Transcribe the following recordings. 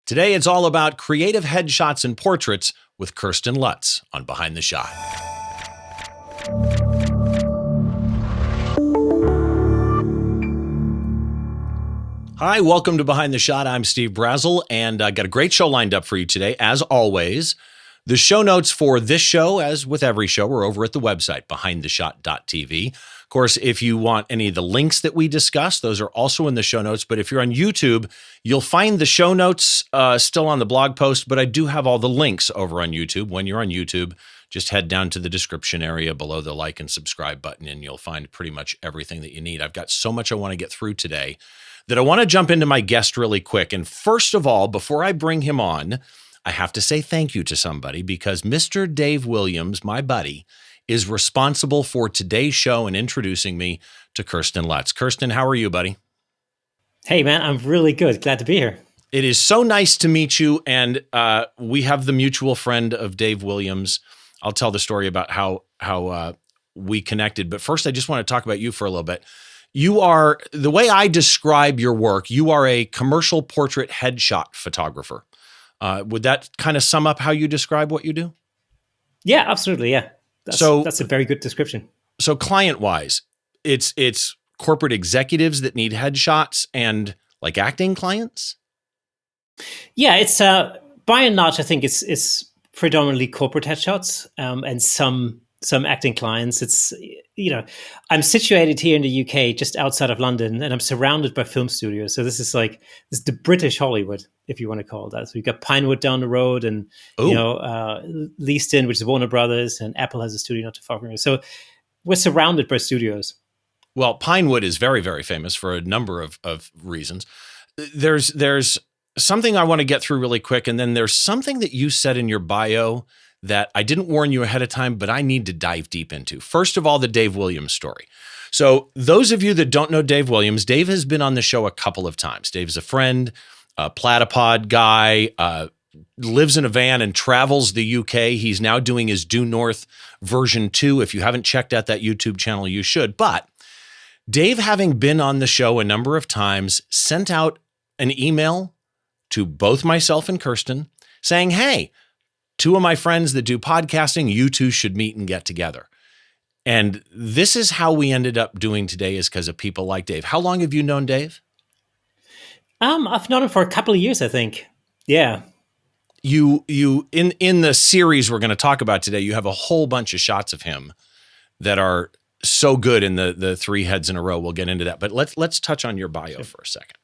Today, it's all about creative headshots and portraits with Kersten Luts on Behind the Shot. Hi, welcome to Behind the Shot. I'm Steve Brazill, and I got a great show lined up for you today, as always. The show notes for this show, as with every show, are over at the website, behindtheshot.tv. Of course, if you want any of the links that we discuss, those are also in the show notes. But if you're on YouTube, you'll find the show notes still on the blog post, but I do have all the links over on YouTube. When you're on YouTube, just head down to the description area below the like and subscribe button, and you'll find pretty much everything that you need. I've got so much I want to get through today that I want to jump into my guest really quick. And first of all, before I bring him on, I have to say thank you to somebody, because Mr. Dave Williams, my buddy, is responsible for today's show and introducing me to Kersten Luts. Kersten, how are you, buddy? Hey, man, I'm really good. Glad to be here. It is so nice to meet you, and we have the mutual friend of Dave Williams. I'll tell the story about how we connected, but first I just want to talk about you for a little bit. You are, the way I describe your work, you are a commercial portrait headshot photographer. Would that kind of sum up how you describe what you do? Yeah, absolutely. Yeah. That's a very good description. So client-wise, it's corporate executives that need headshots and like acting clients? Yeah, it's by and large, I think it's predominantly corporate headshots and some acting clients. It's, I'm situated here in the UK, just outside of London, and I'm surrounded by film studios. So this is the British Hollywood, if you want to call it that. So we've got Pinewood down the road, and Leaston, which is Warner Brothers, and Apple has a studio not too far from here. So we're surrounded by studios. Well, Pinewood is very, very famous for a number of reasons. There's something I want to get through really quick, and then there's something that you said in your bio that I didn't warn you ahead of time, but I need to dive deep into. First of all, the Dave Williams story. So those of you that don't know Dave Williams, Dave has been on the show a couple of times. Dave's a friend, a platypod guy, lives in a van and travels the UK. He's now doing his Due North version 2. If you haven't checked out that YouTube channel, you should. But Dave, having been on the show a number of times, sent out an email to both myself and Kersten saying, hey, two of my friends that do podcasting, you two should meet and get together. And this is how we ended up doing today, is because of people like Dave. How long have you known Dave? I've known him for a couple of years, I think. Yeah. You in the series we're going to talk about today, you have a whole bunch of shots of him that are so good in the three heads in a row. We'll get into that. But let's touch on your bio for a second.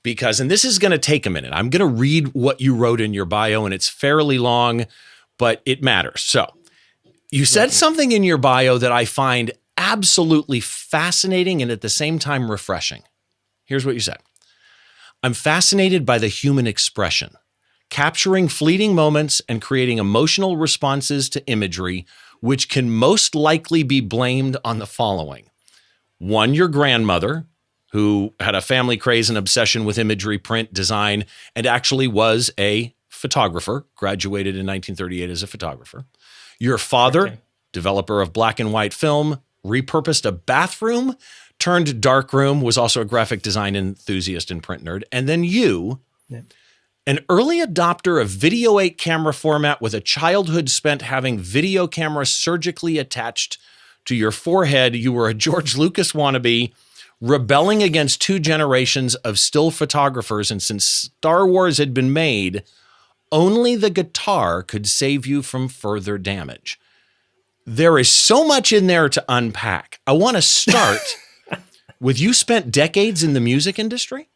Because, and this is going to take a minute, I'm going to read what you wrote in your bio, and it's fairly long, but it matters. So you said something in your bio that I find absolutely fascinating and at the same time refreshing. Here's what you said. I'm fascinated by the human expression, capturing fleeting moments and creating emotional responses to imagery, which can most likely be blamed on the following. One, your grandmother, who had a family craze and obsession with imagery, print, design, and actually was a photographer, graduated in 1938 as a photographer. Your father, developer of black and white film, repurposed a bathroom, turned darkroom, was also a graphic design enthusiast and print nerd. And then you, an early adopter of Video 8 camera format with a childhood spent having video cameras surgically attached to your forehead. You were a George Lucas wannabe, rebelling against two generations of still photographers. And since Star Wars had been made, only the guitar could save you from further damage. There is so much in there to unpack. I want to start with, you spent decades in the music industry?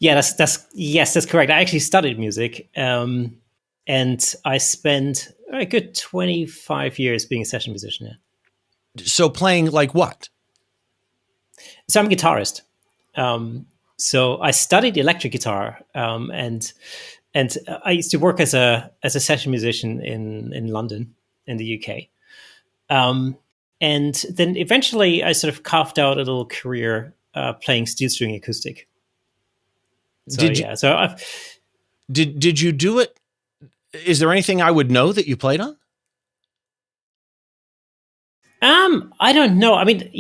Yeah, that's correct. I actually studied music, and I spent a good 25 years being a session musician. Yeah. So playing like what? So I'm a guitarist. So I studied electric guitar, and I used to work as a session musician in London, in the UK. And then eventually I sort of carved out a little career playing steel string acoustic. So, did you do it? Is there anything I would know that you played on? I don't know. I mean,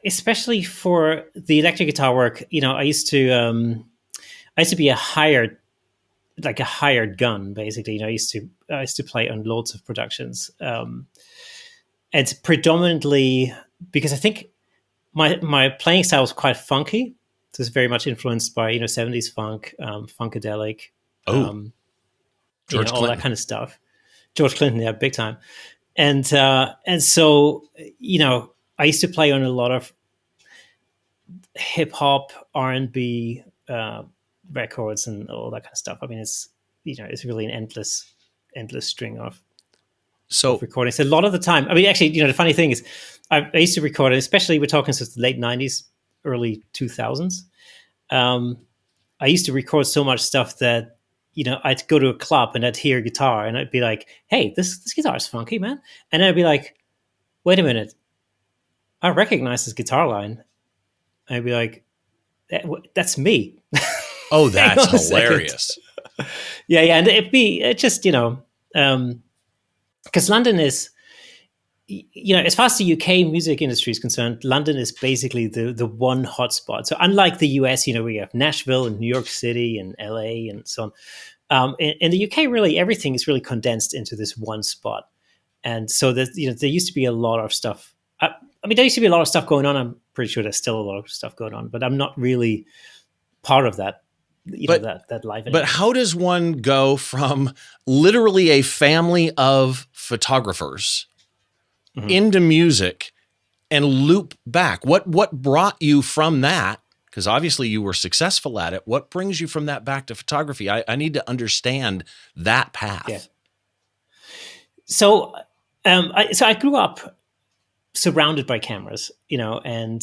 especially for the electric guitar work, I used to be a hired like a hired gun, basically. I used to play on loads of productions. And predominantly because I think my playing style was quite funky. It was very much influenced by 70s funk, funkadelic, Oh, um, George all that Clinton. kind of stuff. George Clinton, yeah, big time. And so I used to play on a lot of hip hop, R&B records, and all that kind of stuff. I mean, it's really an endless string of So recordings. A lot of the time, I mean, actually, the funny thing is, I used to record, especially we're talking since the late '90s, early 2000s. Um, I used to record so much stuff that I'd go to a club and I'd hear a guitar and I'd be like, "Hey, this guitar is funky, man," and I'd be like, "Wait a minute, I recognize this guitar line." I'd be like, "That's me." oh, Hang that's on a second. hilarious. Yeah, and it just because London is, as far as the UK music industry is concerned, London is basically the one hotspot. So unlike the US, we have Nashville and New York City and LA and so on. In the UK, really everything is really condensed into this one spot, and so that there used to be a lot of stuff. I mean, there used to be a lot of stuff going on. I'm pretty sure there's still a lot of stuff going on, but I'm not really part of that. But That life but anymore. how does one go from literally a family of photographers Mhm. into music and loop back? What brought you from that? Because obviously you were successful at it. What brings you from that back to photography? I need to understand that Yeah. path. So, I grew up surrounded by cameras, and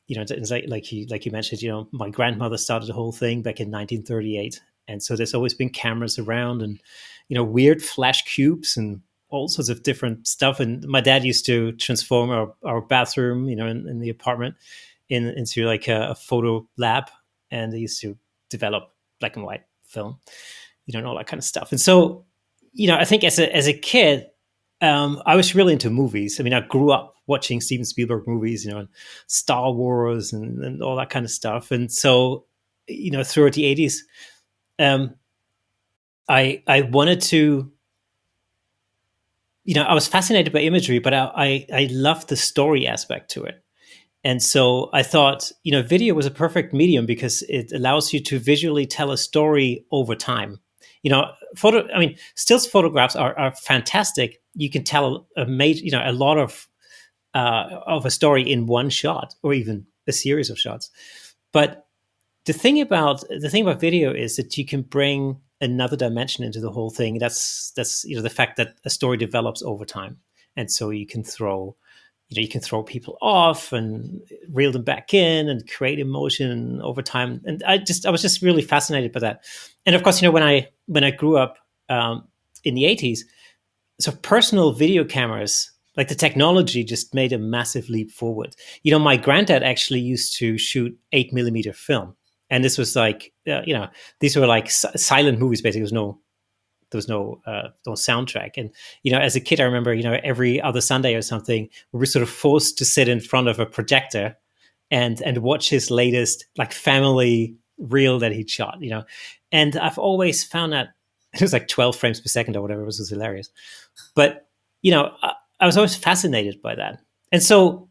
it's like you mentioned, my grandmother started the whole thing back in 1938, and so there's always been cameras around, and weird flash cubes and all sorts of different stuff. And my dad used to transform our bathroom, in the apartment, into like a photo lab, and they used to develop black and white film, and all that kind of stuff. And so, I think as a kid, I was really into movies. I mean, I grew up watching Steven Spielberg movies, and Star Wars and all that kind of stuff. And so, throughout the '80s, um, I wanted to, I was fascinated by imagery, but I loved the story aspect to it. And so I thought, video was a perfect medium because it allows you to visually tell a story over time. Stills photographs are fantastic. You can tell a lot of a story in one shot or even a series of shots. But the thing about video is that you can bring another dimension into the whole thing. That's the fact that a story develops over time, and so you can throw people off and reel them back in and create emotion over time. And I was just really fascinated by that. And of course, when I grew up in the '80s, so personal video cameras, like the technology just made a massive leap forward. My granddad actually used to shoot 8 millimeter film. And this was like, these were like silent movies. Basically, there was no soundtrack. And as a kid, I remember every other Sunday or something, we were sort of forced to sit in front of a projector and watch his latest like family reel that he'd shot. And I've always found that it was like 12 frames per second or whatever. It was hilarious. But I was always fascinated by that. And so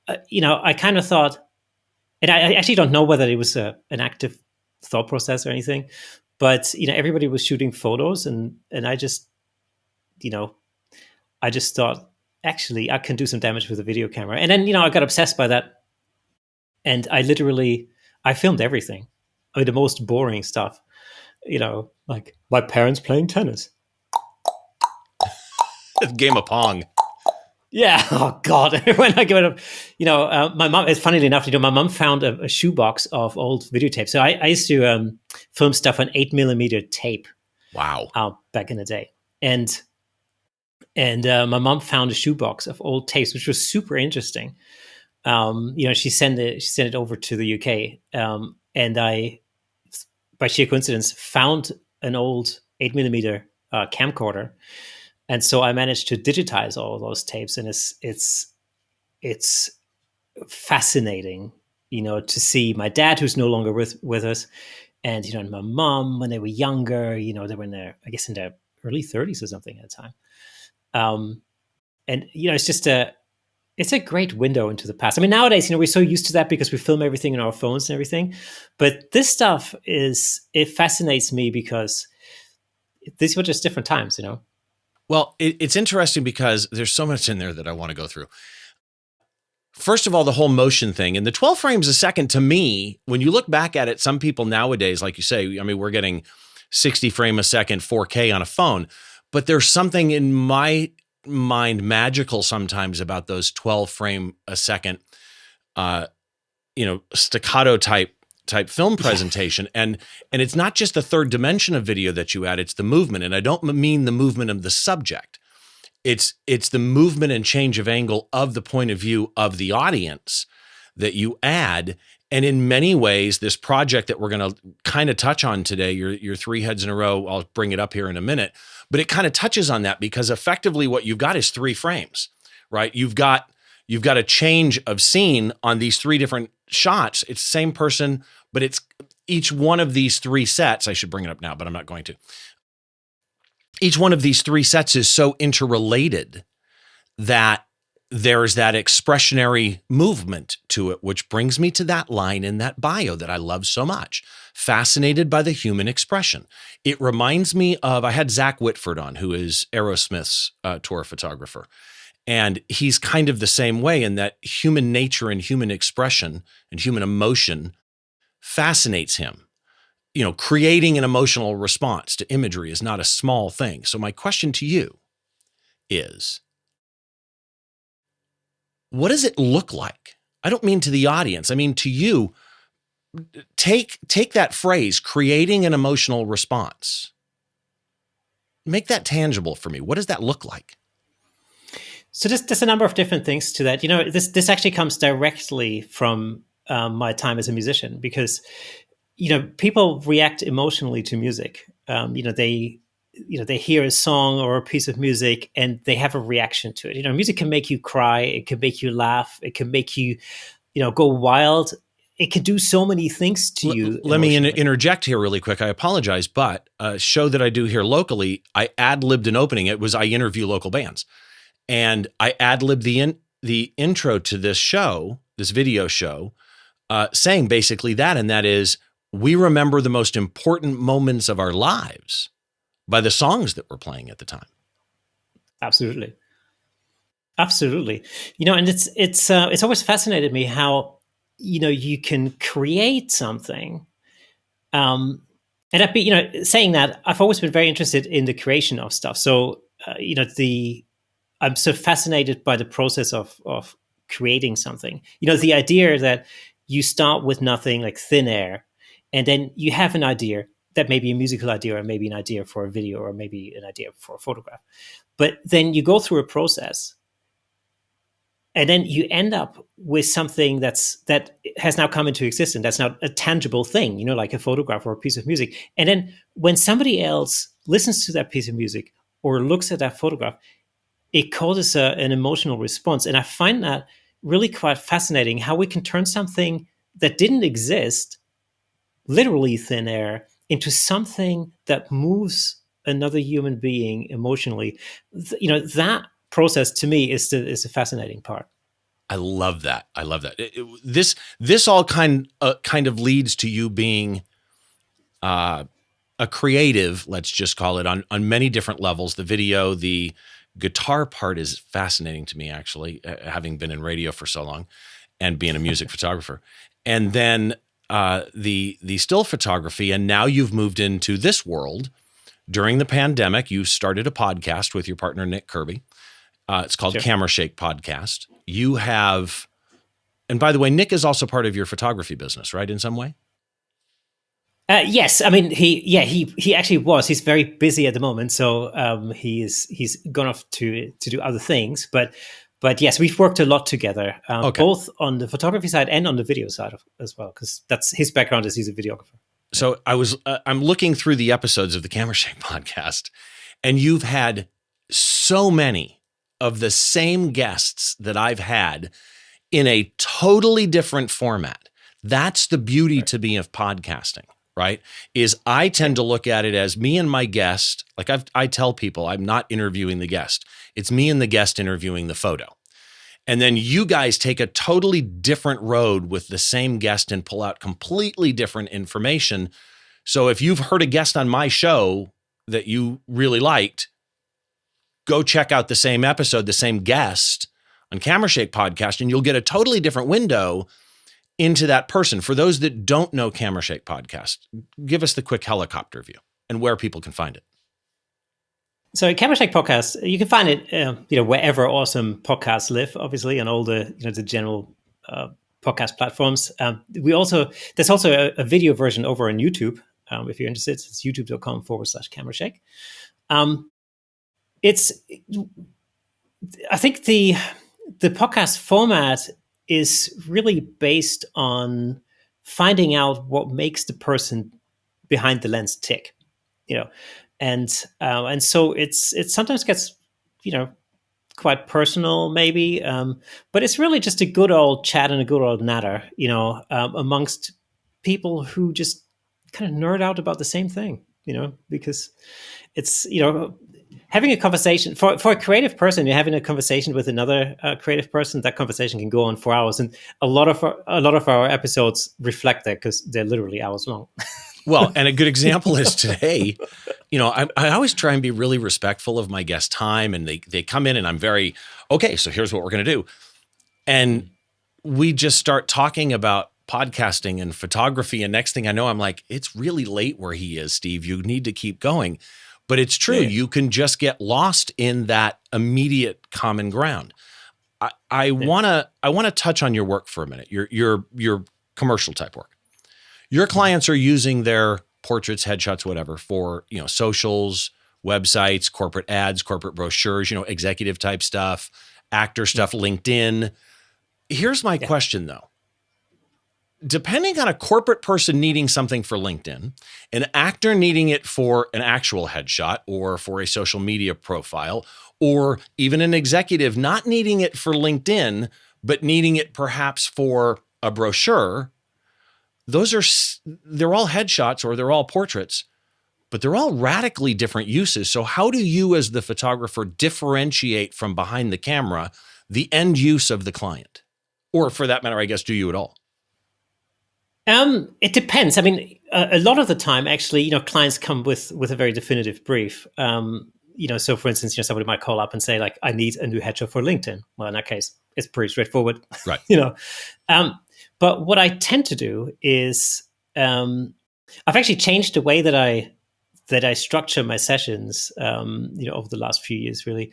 I kind of thought, and I actually don't know whether it was an active thought process or anything, but everybody was shooting photos, and you know I just thought, actually I can do some damage with a video camera. And then I got obsessed by that, and I filmed everything. I mean, the most boring stuff, like my parents playing tennis. Game of Pong. Yeah. Oh God. When I give it up, my mom. It's funnily enough, my mom found a shoebox of old videotapes. So I used to film stuff on 8 millimeter tape Wow. back in the day, and my mom found a shoebox of old tapes, which was super interesting. She sent it over to the UK, and I, by sheer coincidence, found an old 8 millimeter camcorder. And so I managed to digitize all of those tapes, and it's fascinating, to see my dad, who's no longer with us, And, and my mom, when they were younger, they were in their, I guess, in their early 30s or something at the time. And, it's a great window into the past. I mean, nowadays, we're so used to that because we film everything on our phones and everything. But this stuff it fascinates me because these were just different times, Well, it's interesting because there's so much in there that I want to go through. First of all, the whole motion thing and the 12 frames a second, to me, when you look back at it, some people nowadays, like you say, I mean, we're getting 60 frame a second 4K on a phone, but there's something in my mind magical sometimes about those 12 frame a second, staccato type film presentation. And it's not just the third dimension of video that you add, it's the movement. And I don't mean the movement of the subject. It's the movement and change of angle of the point of view of the audience that you add. And in many ways, this project that we're going to kind of touch on today, your 3 heads in a row, I'll bring it up here in a minute, but it kind of touches on that because effectively what you've got is 3 frames, right? You've got a change of scene on these 3 different shots. It's the same person, but it's each one of these 3 sets. I should bring it up now, but I'm not going to. Each one of these 3 sets is so interrelated that there's that expressionary movement to it, which brings me to that line in that bio that I love so much. Fascinated by the human expression. It reminds me of, I had Zach Whitford on, who is Aerosmith's tour photographer. And he's kind of the same way in that human nature and human expression and human emotion fascinates him. Creating an emotional response to imagery is not a small thing. So my question to you is, what does it look like? I don't mean to the audience. I mean to you. Take that phrase, creating an emotional response. Make that tangible for me. What does that look like? So there's a number of different things to that. This actually comes directly from my time as a musician because people react emotionally to music. They hear a song or a piece of music and they have a reaction to it. Music can make you cry. It can make you laugh. It can make you, go wild. It can do so many things to you. Let me interject here really quick. I apologize, but a show that I do here locally, I ad-libbed an opening. I interview local bands. And I ad-libbed the intro to this show, this video show, saying basically that, and that is, we remember the most important moments of our lives by the songs that we're playing at the time. Absolutely. Absolutely. And it's always fascinated me how, you can create something. And saying that, I've always been very interested in the creation of stuff. So, I'm so fascinated by the process of creating something. The idea that you start with nothing, like thin air, and then you have an idea that may be a musical idea or maybe an idea for a video or maybe an idea for a photograph. But then you go through a process and then you end up with something that has now come into existence. That's now a tangible thing, like a photograph or a piece of music. And then when somebody else listens to that piece of music or looks at that photograph, it causes an emotional response. And I find that really quite fascinating, how we can turn something that didn't exist, literally thin air, into something that moves another human being emotionally. That process to me is the fascinating part. I love that. This all kind of leads to you being a creative, let's just call it, on many different levels. The video, the guitar part is fascinating to me, actually, having been in radio for so long and being a music photographer. And then the still photography, and now you've moved into this world. During the pandemic, you started a podcast with your partner, Nick Kirby. It's called Camera Shake Podcast. You have, and by the way, Nick is also part of your photography business, right, in some way? Yes, I mean he actually was. He's very busy at the moment, so he's gone off to do other things. But yes, we've worked a lot together, both on the photography side and on the video side as well, because that's his background, is he's a videographer. So I'm looking through the episodes of the Camera Shake podcast, and you've had so many of the same guests that I've had in a totally different format. That's the beauty to me of podcasting. right, is I tend to look at it as me and my guest. Like I tell people I'm not interviewing the guest. It's me and the guest interviewing the photo. And then you guys take a totally different road with the same guest and pull out completely different information. So if you've heard a guest on my show that you really liked, go check out the same episode, the same guest on Camera Shake Podcast, and you'll get a totally different window into that person. For those that don't know Camera Shake Podcast, give us the quick helicopter view and where people can find it. So Camera Shake Podcast, you can find it, wherever awesome podcasts live, obviously, on all the, the general podcast platforms. There's also a video version over on YouTube. If you're interested, it's youtube.com/Camera Shake. I think the podcast format is really based on finding out what makes the person behind the lens tick, and so it sometimes gets, quite personal, maybe, but it's really just a good old chat and a good old natter, amongst people who just kind of nerd out about the same thing, because it's, having a conversation for a creative person, you're having a conversation with another creative person. That conversation can go on for hours, and a lot of our episodes reflect that because they're literally hours long. Well, and a good example is today. I always try and be really respectful of my guest time, and they come in, and I'm very okay. So here's what we're going to do, and we just start talking about podcasting and photography, and next thing I know, I'm like, it's really late where he is, Steve. You need to keep going. But it's true. Yeah. You can just get lost in that immediate common ground. I want to touch on your work for a minute. Your commercial type work. Your clients are using their portraits, headshots, whatever, for socials, websites, corporate ads, corporate brochures, executive type stuff, actor stuff, LinkedIn. Here's my question though. Depending on a corporate person needing something for LinkedIn, an actor needing it for an actual headshot or for a social media profile, or even an executive not needing it for LinkedIn, but needing it perhaps for a brochure, they're all headshots or they're all portraits, but they're all radically different uses. So how do you as the photographer differentiate from behind the camera the end use of the client? Or for that matter, I guess, do you at all? It depends. I mean, a lot of the time, actually, clients come with a very definitive brief. So for instance, somebody might call up and say, like, I need a new headshot for LinkedIn. Well, in that case, it's pretty straightforward, right? But what I tend to do is, I've actually changed the way that I structure my sessions, over the last few years, really,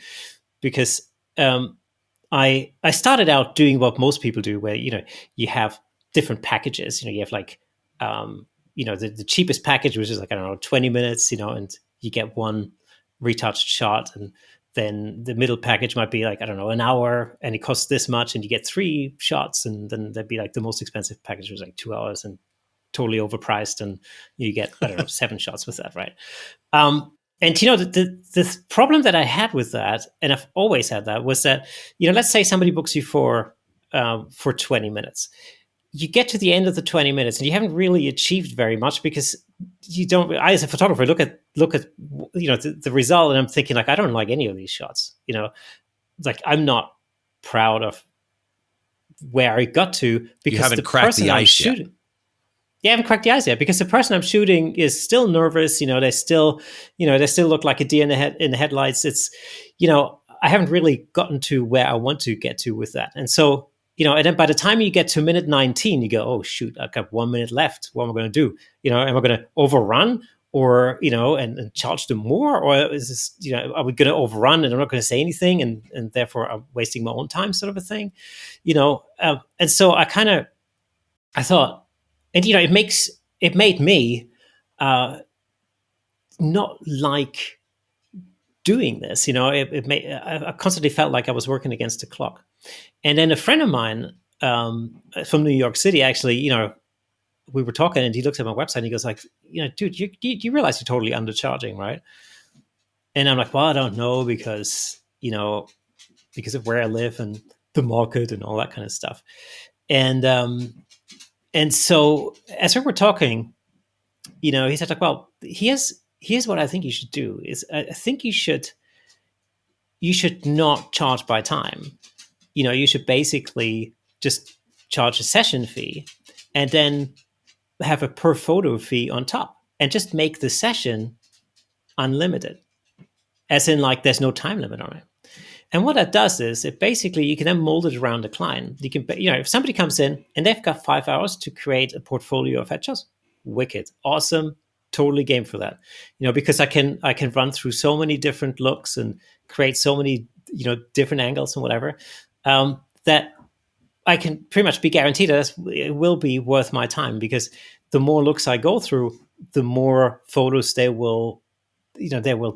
because I started out doing what most people do, where you have different packages. You have like, the cheapest package, which is like, I don't know, 20 minutes, and you get one retouched shot. And then the middle package might be like, I don't know, an hour, and it costs this much, and you get 3 shots. And then there'd be like the most expensive package was like 2 hours and totally overpriced, and you get, I don't know, 7 shots with that, right? And the problem that I had with that, and I've always had that, was that, let's say somebody books you for 20 minutes. You get to the end of the 20 minutes and you haven't really achieved very much, because I, as a photographer, look at the result, and I'm thinking, like, I don't like any of these shots. Like, I'm not proud of where I got to, because you haven't cracked the ice yet. Yeah, I haven't cracked the ice yet, because the person I'm shooting is still nervous. They still look like a deer in the headlights. It's, I haven't really gotten to where I want to get to with that. And so, and then by the time you get to minute 19, you go, oh, shoot, I've got 1 minute left. What am I going to do? Am I going to overrun, or, and charge them more? Or is this, are we going to overrun and I'm not going to say anything, and therefore I'm wasting my own time, sort of a thing, and so I thought, and, it made me not like doing this. I constantly felt like I was working against the clock. And then a friend of mine from New York City, actually, we were talking, and he looked at my website and he goes, like, dude, you realize you're totally undercharging, right? And I'm like, well, I don't know, because of where I live and the market and all that kind of stuff. And so as we were talking, he said like, well, here's what I think you should do is I think you should not charge by time. You should basically just charge a session fee and then have a per photo fee on top and just make the session unlimited, as in like there's no time limit on it. And what that does is it basically, you can then mold it around the client. You can, if somebody comes in and they've got 5 hours to create a portfolio of headshots, wicked, awesome, totally game for that. Because I can run through so many different looks and create so many different angles and whatever, that I can pretty much be guaranteed that it will be worth my time, because the more looks I go through, the more photos they will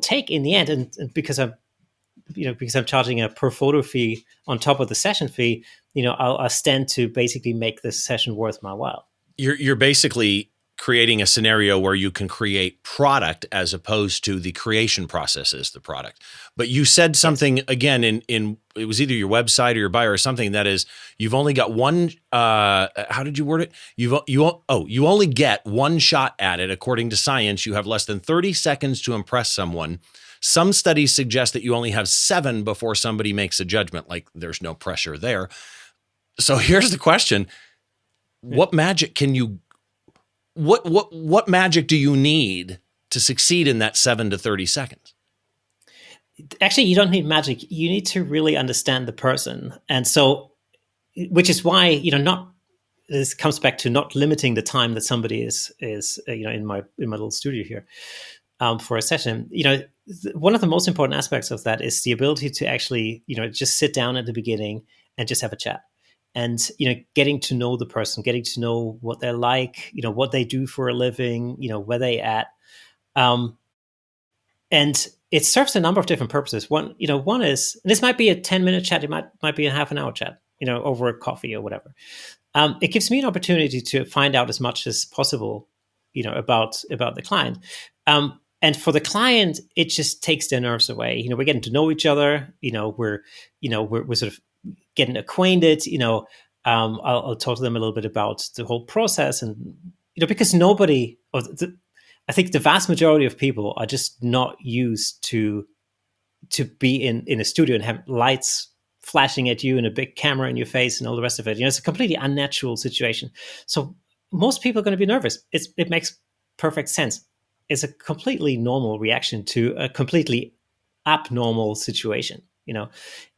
take in the end, and because I'm charging a per photo fee on top of the session fee, I'll stand to basically make this session worth my while. You're basically creating a scenario where you can create product as opposed to the creation process as the product. But you said something again in it was either your website or your bio or something, that is, you've only got one. How did you word it? You only get one shot at it. According to science, you have less than 30 seconds to impress someone. Some studies suggest that you only have 7 before somebody makes a judgment. Like, there's no pressure there. So here's the question: what magic can you? What magic do you need to succeed in that 7 to 30 seconds? Actually, you don't need magic. You need to really understand the person, and so, which is why this comes back to not limiting the time that somebody is in my little studio here for a session. One of the most important aspects of that is the ability to actually just sit down at the beginning and just have a chat. And getting to know the person, getting to know what they're like, what they do for a living, where they at, and it serves a number of different purposes. One is, and this might be a 10-minute chat, it might be a half an hour chat, over a coffee or whatever. It gives me an opportunity to find out as much as possible, about the client. And for the client, it just takes their nerves away. We're getting to know each other. We're sort of getting acquainted. I'll talk to them a little bit about the whole process, and because I think the vast majority of people are just not used to be in a studio and have lights flashing at you and a big camera in your face and all the rest of it. It's a completely unnatural situation. So most people are going to be nervous. It makes perfect sense. It's a completely normal reaction to a completely abnormal situation,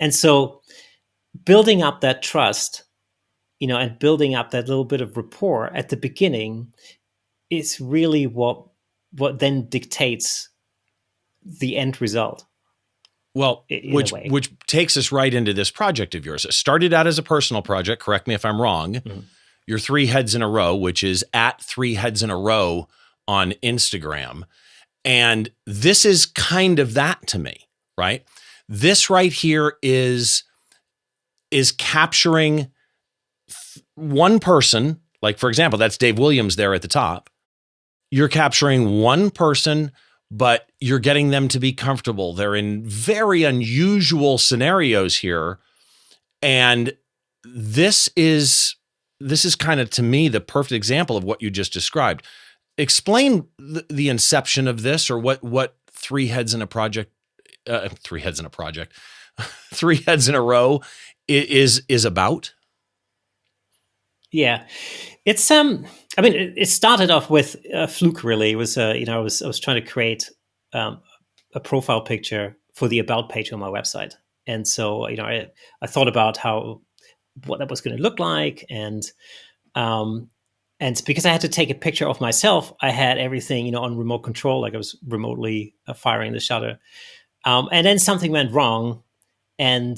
and so building up that trust, and building up that little bit of rapport at the beginning is really what then dictates the end result. Well, which takes us right into this project of yours. It started out as a personal project. Correct me if I'm wrong. Mm-hmm. Your 3 Heads in a Row, which is at 3 Heads in a Row on Instagram. And this is kind of that to me, right? This right here is capturing one person. Like, for example, that's Dave Williams there at the top. You're capturing one person, but you're getting them to be comfortable. They're in very unusual scenarios here. And this is kind of, to me, the perfect example of what you just described. Explain the inception of this, or what 3 Heads in a Project, 3 Heads in a Project, 3 Heads in a Row is about. Yeah, it's it started off with a fluke. Really, it was I was trying to create a profile picture for the about page on my website, and so I thought about what that was going to look like, and because I had to take a picture of myself, I had everything on remote control, like I was remotely firing the shutter, and then something went wrong, and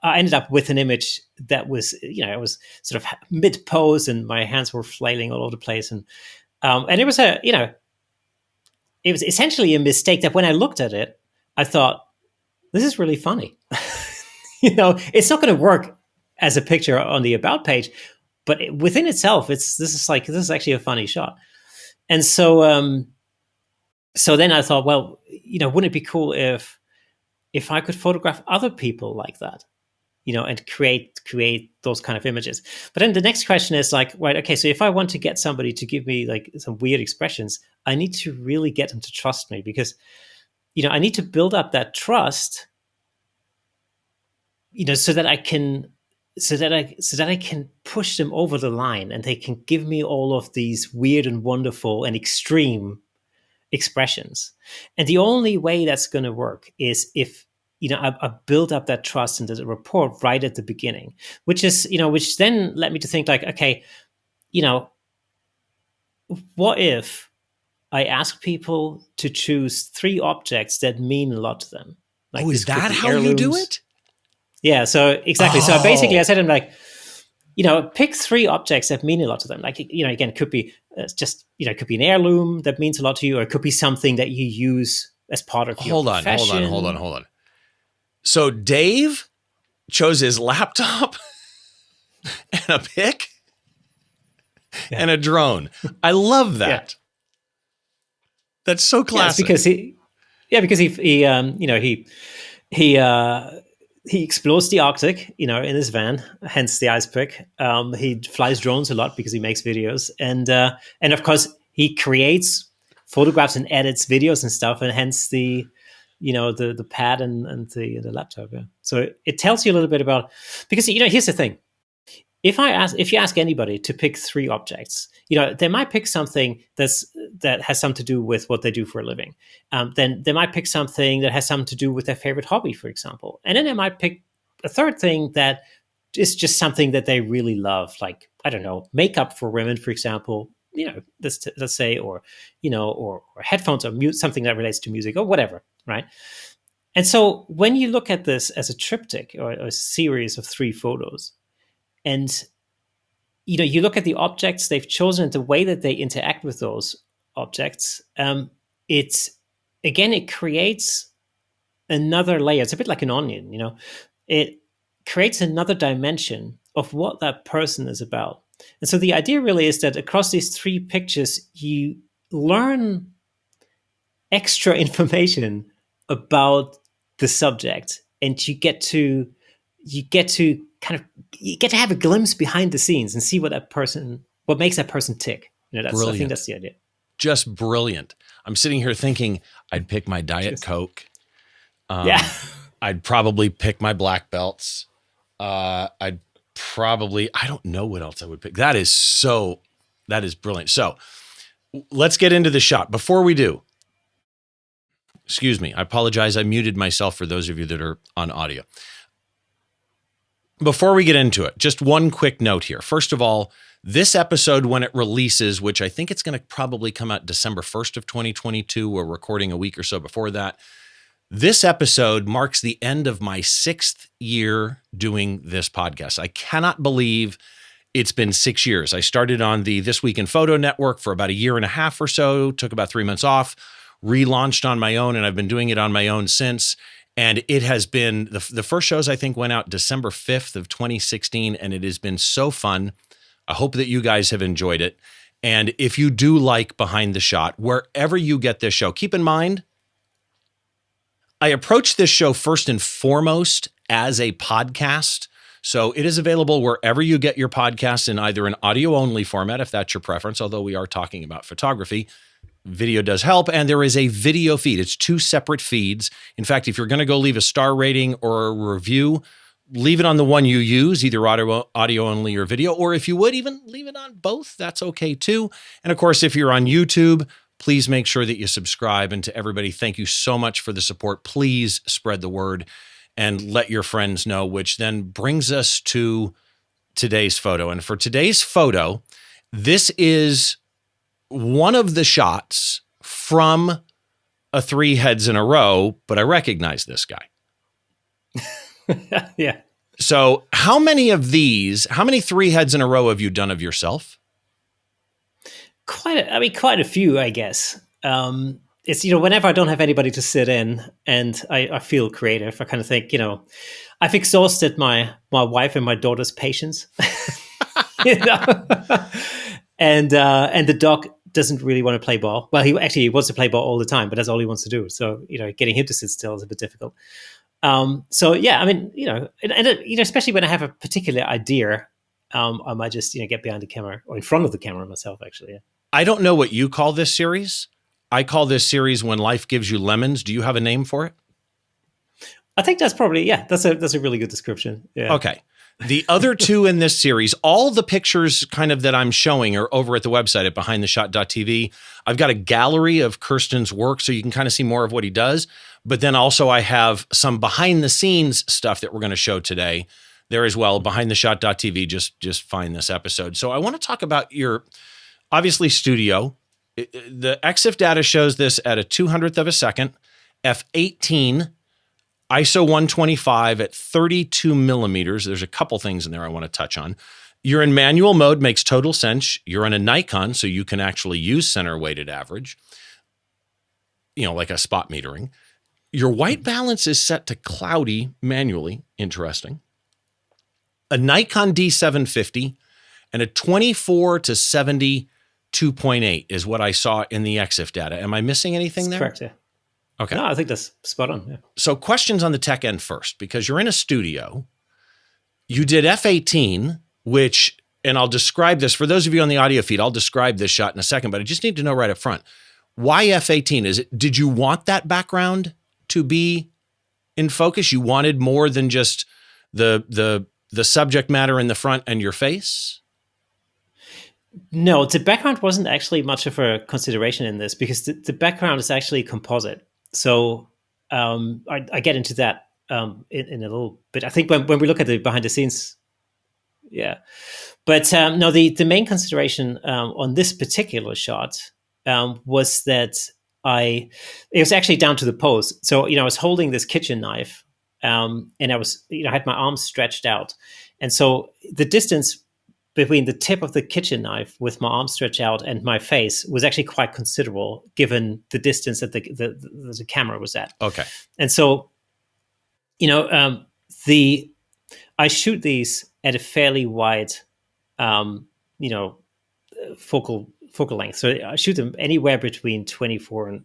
I ended up with an image that was, it was sort of mid pose, and my hands were flailing all over the place, and it was it was essentially a mistake that when I looked at it, I thought, this is really funny. It's not going to work as a picture on the about page, but within itself, this is actually a funny shot, and so then I thought, well, wouldn't it be cool if I could photograph other people like that, and create those kind of images. But then the next question is like, right, okay, so if I want to get somebody to give me like some weird expressions, I need to really get them to trust me, because, I need to build up that trust, so that I can push them over the line, and they can give me all of these weird and wonderful and extreme expressions. And the only way that's going to work is if, I build up that trust and the rapport right at the beginning, which then led me to think like, okay, what if I ask people to choose 3 objects that mean a lot to them? Like, is that how you do it? Yeah. So exactly. Oh. So basically I said to them like, pick 3 objects that mean a lot to them. Like, again, it could be it could be an heirloom that means a lot to you, or it could be something that you use as part of your profession. Hold on. So Dave chose his laptop and a pick and a drone. I love that. Yeah. That's so classic. Because he explores the Arctic, in his van, hence the ice pick. He flies drones a lot because he makes videos, and of course he creates photographs and edits videos and stuff, and hence the pad and the laptop. Yeah. So it tells you a little bit about, because here's the thing. If you ask anybody to pick 3 objects, they might pick something that has something to do with what they do for a living. Then they might pick something that has something to do with their favorite hobby, for example. And then they might pick a third thing that is just something that they really love, like, I don't know, makeup for women, for example. Let's say, or headphones, or something that relates to music, or whatever, right? And so when you look at this as a triptych, or a series of 3 photos, and you look at the objects they've chosen and the way that they interact with those objects, it creates another layer. It's a bit like an onion, it creates another dimension of what that person is about. And so the idea really is that across these 3 pictures, you learn extra information about the subject, and you get to have a glimpse behind the scenes and see what makes that person tick. I think that's the idea. Just brilliant. I'm sitting here thinking I'd pick my Diet Coke. I'd probably pick my black belts. I don't know what else I would pick. That is brilliant. So let's get into the shot. Before we do, excuse me, I apologize. I muted myself for those of you that are on audio. Before we get into it, just one quick note here. First of all, this episode, when it releases, which I think it's going to probably come out December 1st of 2022, we're recording a week or so before that. This episode marks the end of my 6th year doing this podcast. I cannot believe it's been 6 years. I started on the This Week in Photo Network for about a year and a half or so, took about 3 months off, relaunched on my own, and I've been doing it on my own since. And it has been, the first shows I think went out December 5th of 2016, and it has been so fun. I hope that you guys have enjoyed it. And if you do like Behind the Shot, wherever you get this show, keep in mind, I approach this show first and foremost as a podcast. So it is available wherever you get your podcasts, in either an audio-only format, if that's your preference, although we are talking about photography. Video does help, and there is a video feed. It's 2 separate feeds. In fact, if you're going to go leave a star rating or a review, leave it on the one you use, either audio only or video, or if you would even leave it on both, that's okay too. And of course, if you're on YouTube, please make sure that you subscribe. And to everybody, thank you so much for the support. Please spread the word and let your friends know, which then brings us to today's photo. And for today's photo, this is one of the shots from a 3 heads in a row, but I recognize this guy. Yeah. So how many 3 heads in a row have you done of yourself? Quite a few, I guess. It's, whenever I don't have anybody to sit in and I feel creative, I kind of think, I've exhausted my wife and my daughter's patience. And the dog doesn't really want to play ball. Well, he wants to play ball all the time, but that's all he wants to do. So, getting him to sit still is a bit difficult. So yeah, especially when I have a particular idea, I might just, get behind the camera, or in front of the camera myself, actually. Yeah. I don't know what you call this series. I call this series When Life Gives You Lemons. Do you have a name for it? I think that's probably, that's a really good description. Yeah. Okay. The other two in this series, all the pictures kind of that I'm showing are over at the website at behindtheshot.tv. I've got a gallery of Kersten's work so you can kind of see more of what he does. But then also I have some behind the scenes stuff that we're going to show today there as well. Behindtheshot.tv. Just find this episode. So I want to talk about your, obviously, studio. The EXIF data shows this at a 200th of a second, f18, ISO 125 at 32 millimeters. There's a couple things in there I want to touch on. You're in manual mode, makes total sense. You're on a Nikon, so you can actually use center weighted average, like a spot metering. Your white balance is set to cloudy manually. Interesting. A Nikon D750 and a 24 to 70 2.8 is what I saw in the EXIF data. Am I missing anything there? Correct, yeah. Okay. No, I think that's spot on. Yeah. So questions on the tech end first, because you're in a studio. You did F18, which, and I'll describe this for those of you on the audio feed, I'll describe this shot in a second, but I just need to know right up front. Why F18? Did you want that background to be in focus? You wanted more than just the subject matter in the front and your face? No, the background wasn't actually much of a consideration in this because the background is actually composite. So I get into that in a little bit. I think when we look at the behind the scenes, yeah. But no, the main consideration on this particular shot was that it was actually down to the pose. So, I was holding this kitchen knife and I was, I had my arms stretched out. And so the distance between the tip of the kitchen knife with my arm stretched out and my face was actually quite considerable given the distance that the camera was at. Okay. And so, I shoot these at a fairly wide, focal length. So I shoot them anywhere between 24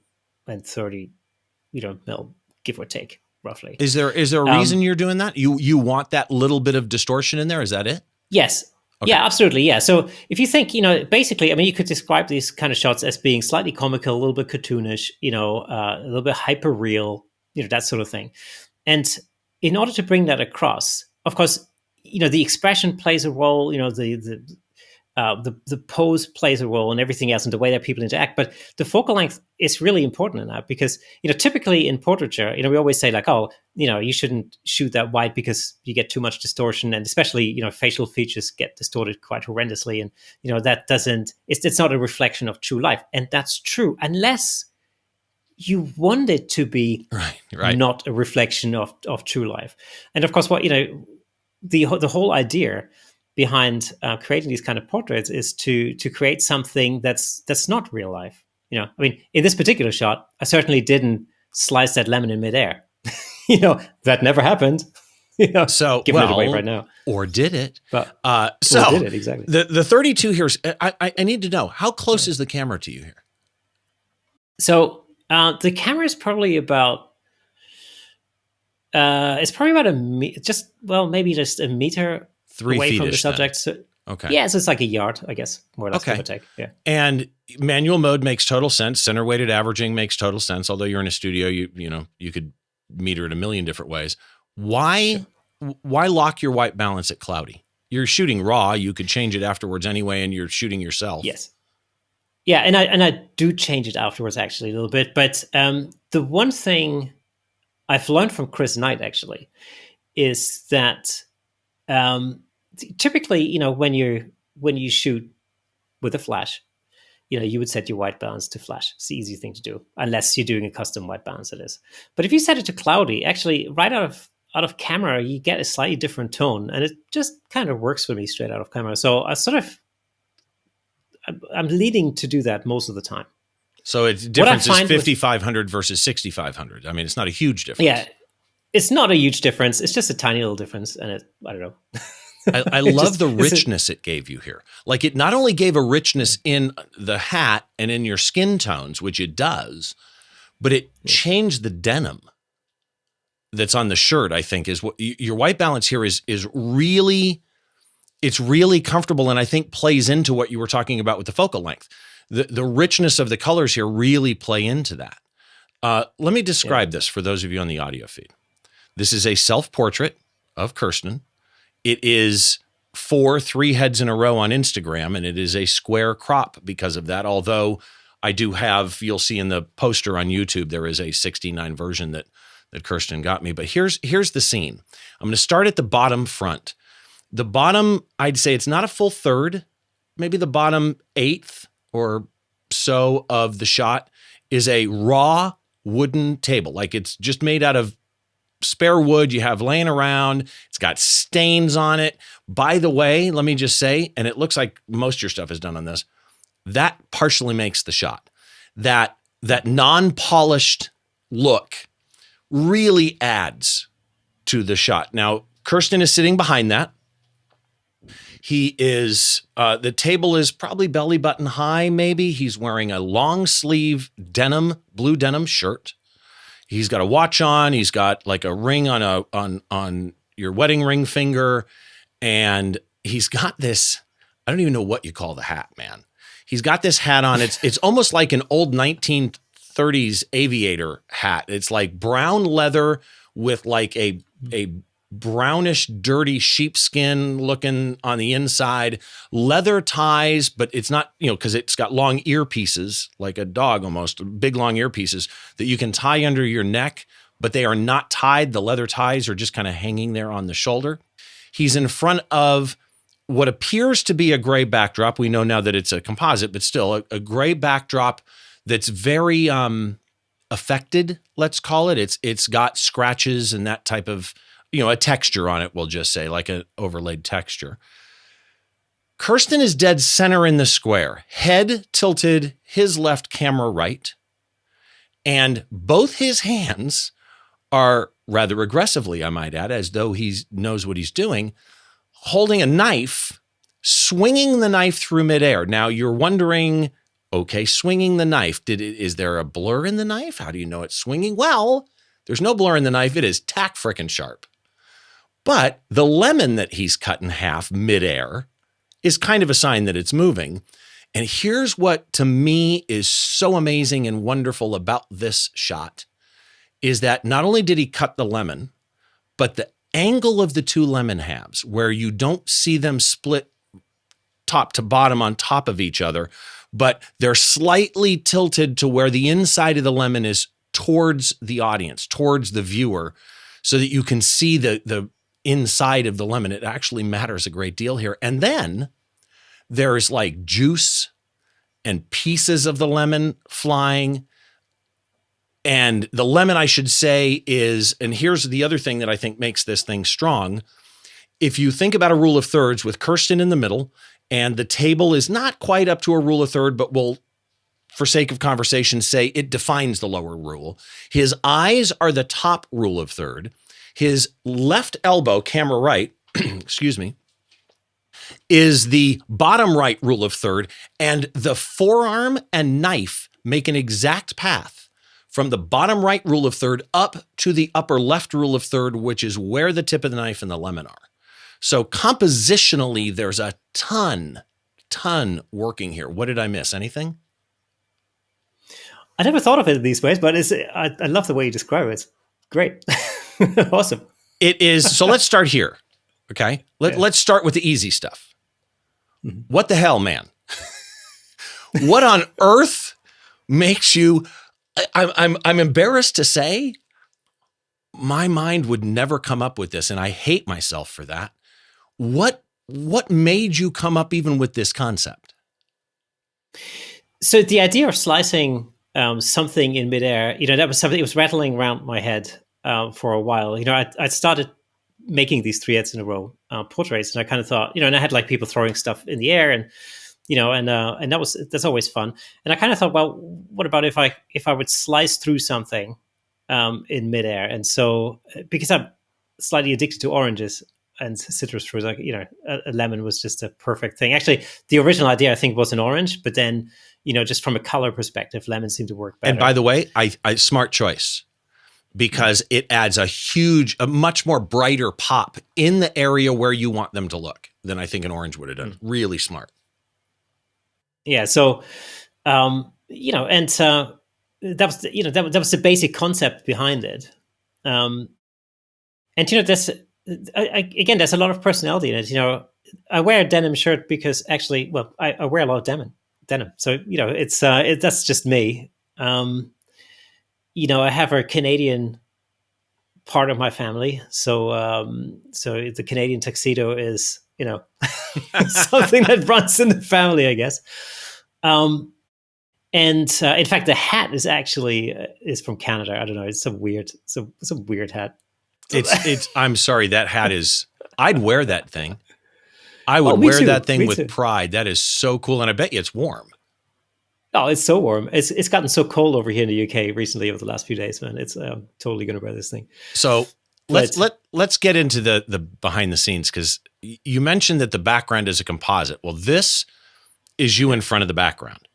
and 30, mil, give or take, roughly. Is there a reason you're doing that? You want that little bit of distortion in there? Is that it? Yes. Okay. Yeah, absolutely. Yeah. So if you think, basically, I mean, you could describe these kind of shots as being slightly comical, a little bit cartoonish, a little bit hyper real, that sort of thing. And in order to bring that across, of course, the expression plays a role, the pose plays a role and everything else and the way that people interact. But the focal length is really important in that because, typically in portraiture, we always say like, oh, you shouldn't shoot that wide because you get too much distortion. And especially, facial features get distorted quite horrendously. And, that it's not a reflection of true life. And that's true unless you want it to be right. Not a reflection of true life. And of course, what, the whole idea behind creating these kind of portraits is to create something that's not real life. I mean, in this particular shot, I certainly didn't slice that lemon in midair. That never happened. So giving it away right now. Or did it? But or did it exactly? The 32 here. I need to know, how close is the camera to you here? So the camera is probably about. It's probably about maybe just a meter 3 away feet from the subject. So, okay. Yeah, so it's like a yard, I guess, more or less. Give or take. Yeah. And manual mode makes total sense. Center weighted averaging makes total sense. Although you're in a studio, you could meter it a million different ways. Why lock your white balance at cloudy? You're shooting raw. You could change it afterwards anyway, and you're shooting yourself. Yes. Yeah, and I do change it afterwards actually a little bit. But the one thing I've learned from Chris Knight actually is that typically, when you shoot with a flash, you would set your white balance to flash. It's the easy thing to do, unless you're doing a custom white balance. It is. But if you set it to cloudy, actually, right out of camera, you get a slightly different tone, and it just kind of works for me straight out of camera. So I'm leading to do that most of the time. So it's difference is 5,500 versus 6,500. I mean, it's not a huge difference. Yeah, it's not a huge difference. It's just a tiny little difference, and I don't know. I love the richness it gave you here. Like, it not only gave a richness in the hat and in your skin tones, which it does, but it changed the denim that's on the shirt. I think is what your white balance here is really, it's really comfortable, and I think plays into what you were talking about with the focal length. the richness of the colors here really play into that. Let me describe this for those of you on the audio feed. This is a self-portrait of Kersten. It is for 3 heads in a row on Instagram, and it is a square crop because of that. Although I do have, you'll see in the poster on YouTube, there is a 69 version that Kersten got me. But here's the scene. I'm going to start at the bottom front. The bottom, I'd say it's not a full third, maybe the bottom 1/8 or so of the shot is a raw wooden table. Like it's just made out of spare wood you have laying around. It's got stains on it. By the way, let me just say, and it looks like most of your stuff is done on this, that partially makes the shot. That non-polished look really adds to the shot. Now, Kersten is sitting behind that. He is, the table is probably belly button high, maybe. He's wearing a long sleeve blue denim shirt. He's got a watch on. He's got like a ring on your wedding ring finger. And he's got this, I don't even know what you call the hat, man. He's got this hat on. It's almost like an old 1930s aviator hat. It's like brown leather with like a brownish, dirty sheepskin looking on the inside, leather ties, but it's not, because it's got long earpieces, like a dog almost, big long earpieces that you can tie under your neck, but they are not tied. The leather ties are just kind of hanging there on the shoulder. He's in front of what appears to be a gray backdrop. We know now that it's a composite, but still a gray backdrop that's very affected, let's call it. It's got scratches and that type of, a texture on it, we'll just say, like an overlaid texture. Kersten is dead center in the square, head tilted, his left, camera right. And both his hands are rather aggressively, I might add, as though he knows what he's doing, holding a knife, swinging the knife through midair. Now you're wondering, okay, swinging the knife, is there a blur in the knife? How do you know it's swinging? Well, there's no blur in the knife. It is tack frickin' sharp. But the lemon that he's cut in half midair is kind of a sign that it's moving. And here's what to me is so amazing and wonderful about this shot is that not only did he cut the lemon, but the angle of the 2 lemon halves where you don't see them split top to bottom on top of each other, but they're slightly tilted to where the inside of the lemon is towards the audience, towards the viewer, so that you can see the inside of the lemon. It actually matters a great deal here. And then there's like juice and pieces of the lemon flying. And the lemon, I should say, is, and here's the other thing that I think makes this thing strong. If you think about a rule of thirds with Kersten in the middle, and the table is not quite up to a rule of third, but we'll, for sake of conversation, say it defines the lower rule. His eyes are the top rule of third. His left elbow, camera right, excuse me, is the bottom right rule of third, and the forearm and knife make an exact path from the bottom right rule of third up to the upper left rule of third, which is where the tip of the knife and the lemon are. So compositionally, there's a ton working here. What did I miss? Anything? I never thought of it in these ways, but I love the way you describe it. It's great. Awesome. It is. So let's start here. Okay. Let's start with the easy stuff. Mm-hmm. What the hell, man? What on earth makes you, I'm embarrassed to say my mind would never come up with this. And I hate myself for that. What made you come up even with this concept? So the idea of slicing something in midair, that was something that was rattling around my head for a while. I started making these 3 heads in a row portraits, and I kind of thought, and I had like people throwing stuff in the air, and and that's always fun. And I kind of thought, well, what about if I would slice through something in midair? And so because I'm slightly addicted to oranges and citrus fruits, like a lemon was just a perfect thing. Actually, the original idea I think was an orange, but then just from a color perspective, lemon seemed to work better. And by the way, I smart choice, because it adds a much more brighter pop in the area where you want them to look than I think an orange would have done. Really smart. Yeah. So And that was that was the basic concept behind it. And there's again, there's a lot of personality in it. I wear a denim shirt because actually, well, I wear a lot of denim. So that's just me. I have a Canadian part of my family, so the Canadian tuxedo is something that runs in the family, I guess. And in fact, the hat is actually is from Canada. I don't know. It's some weird hat. I'm sorry. That hat is. I'd wear that thing. I would wear that thing with pride. That is so cool, and I bet you it's warm. Oh, it's so warm. It's gotten so cold over here in the UK recently over the last few days, man. It's totally going to wear this thing. So let's get into the behind the scenes, because you mentioned that the background is a composite. Well, this is you in front of the background,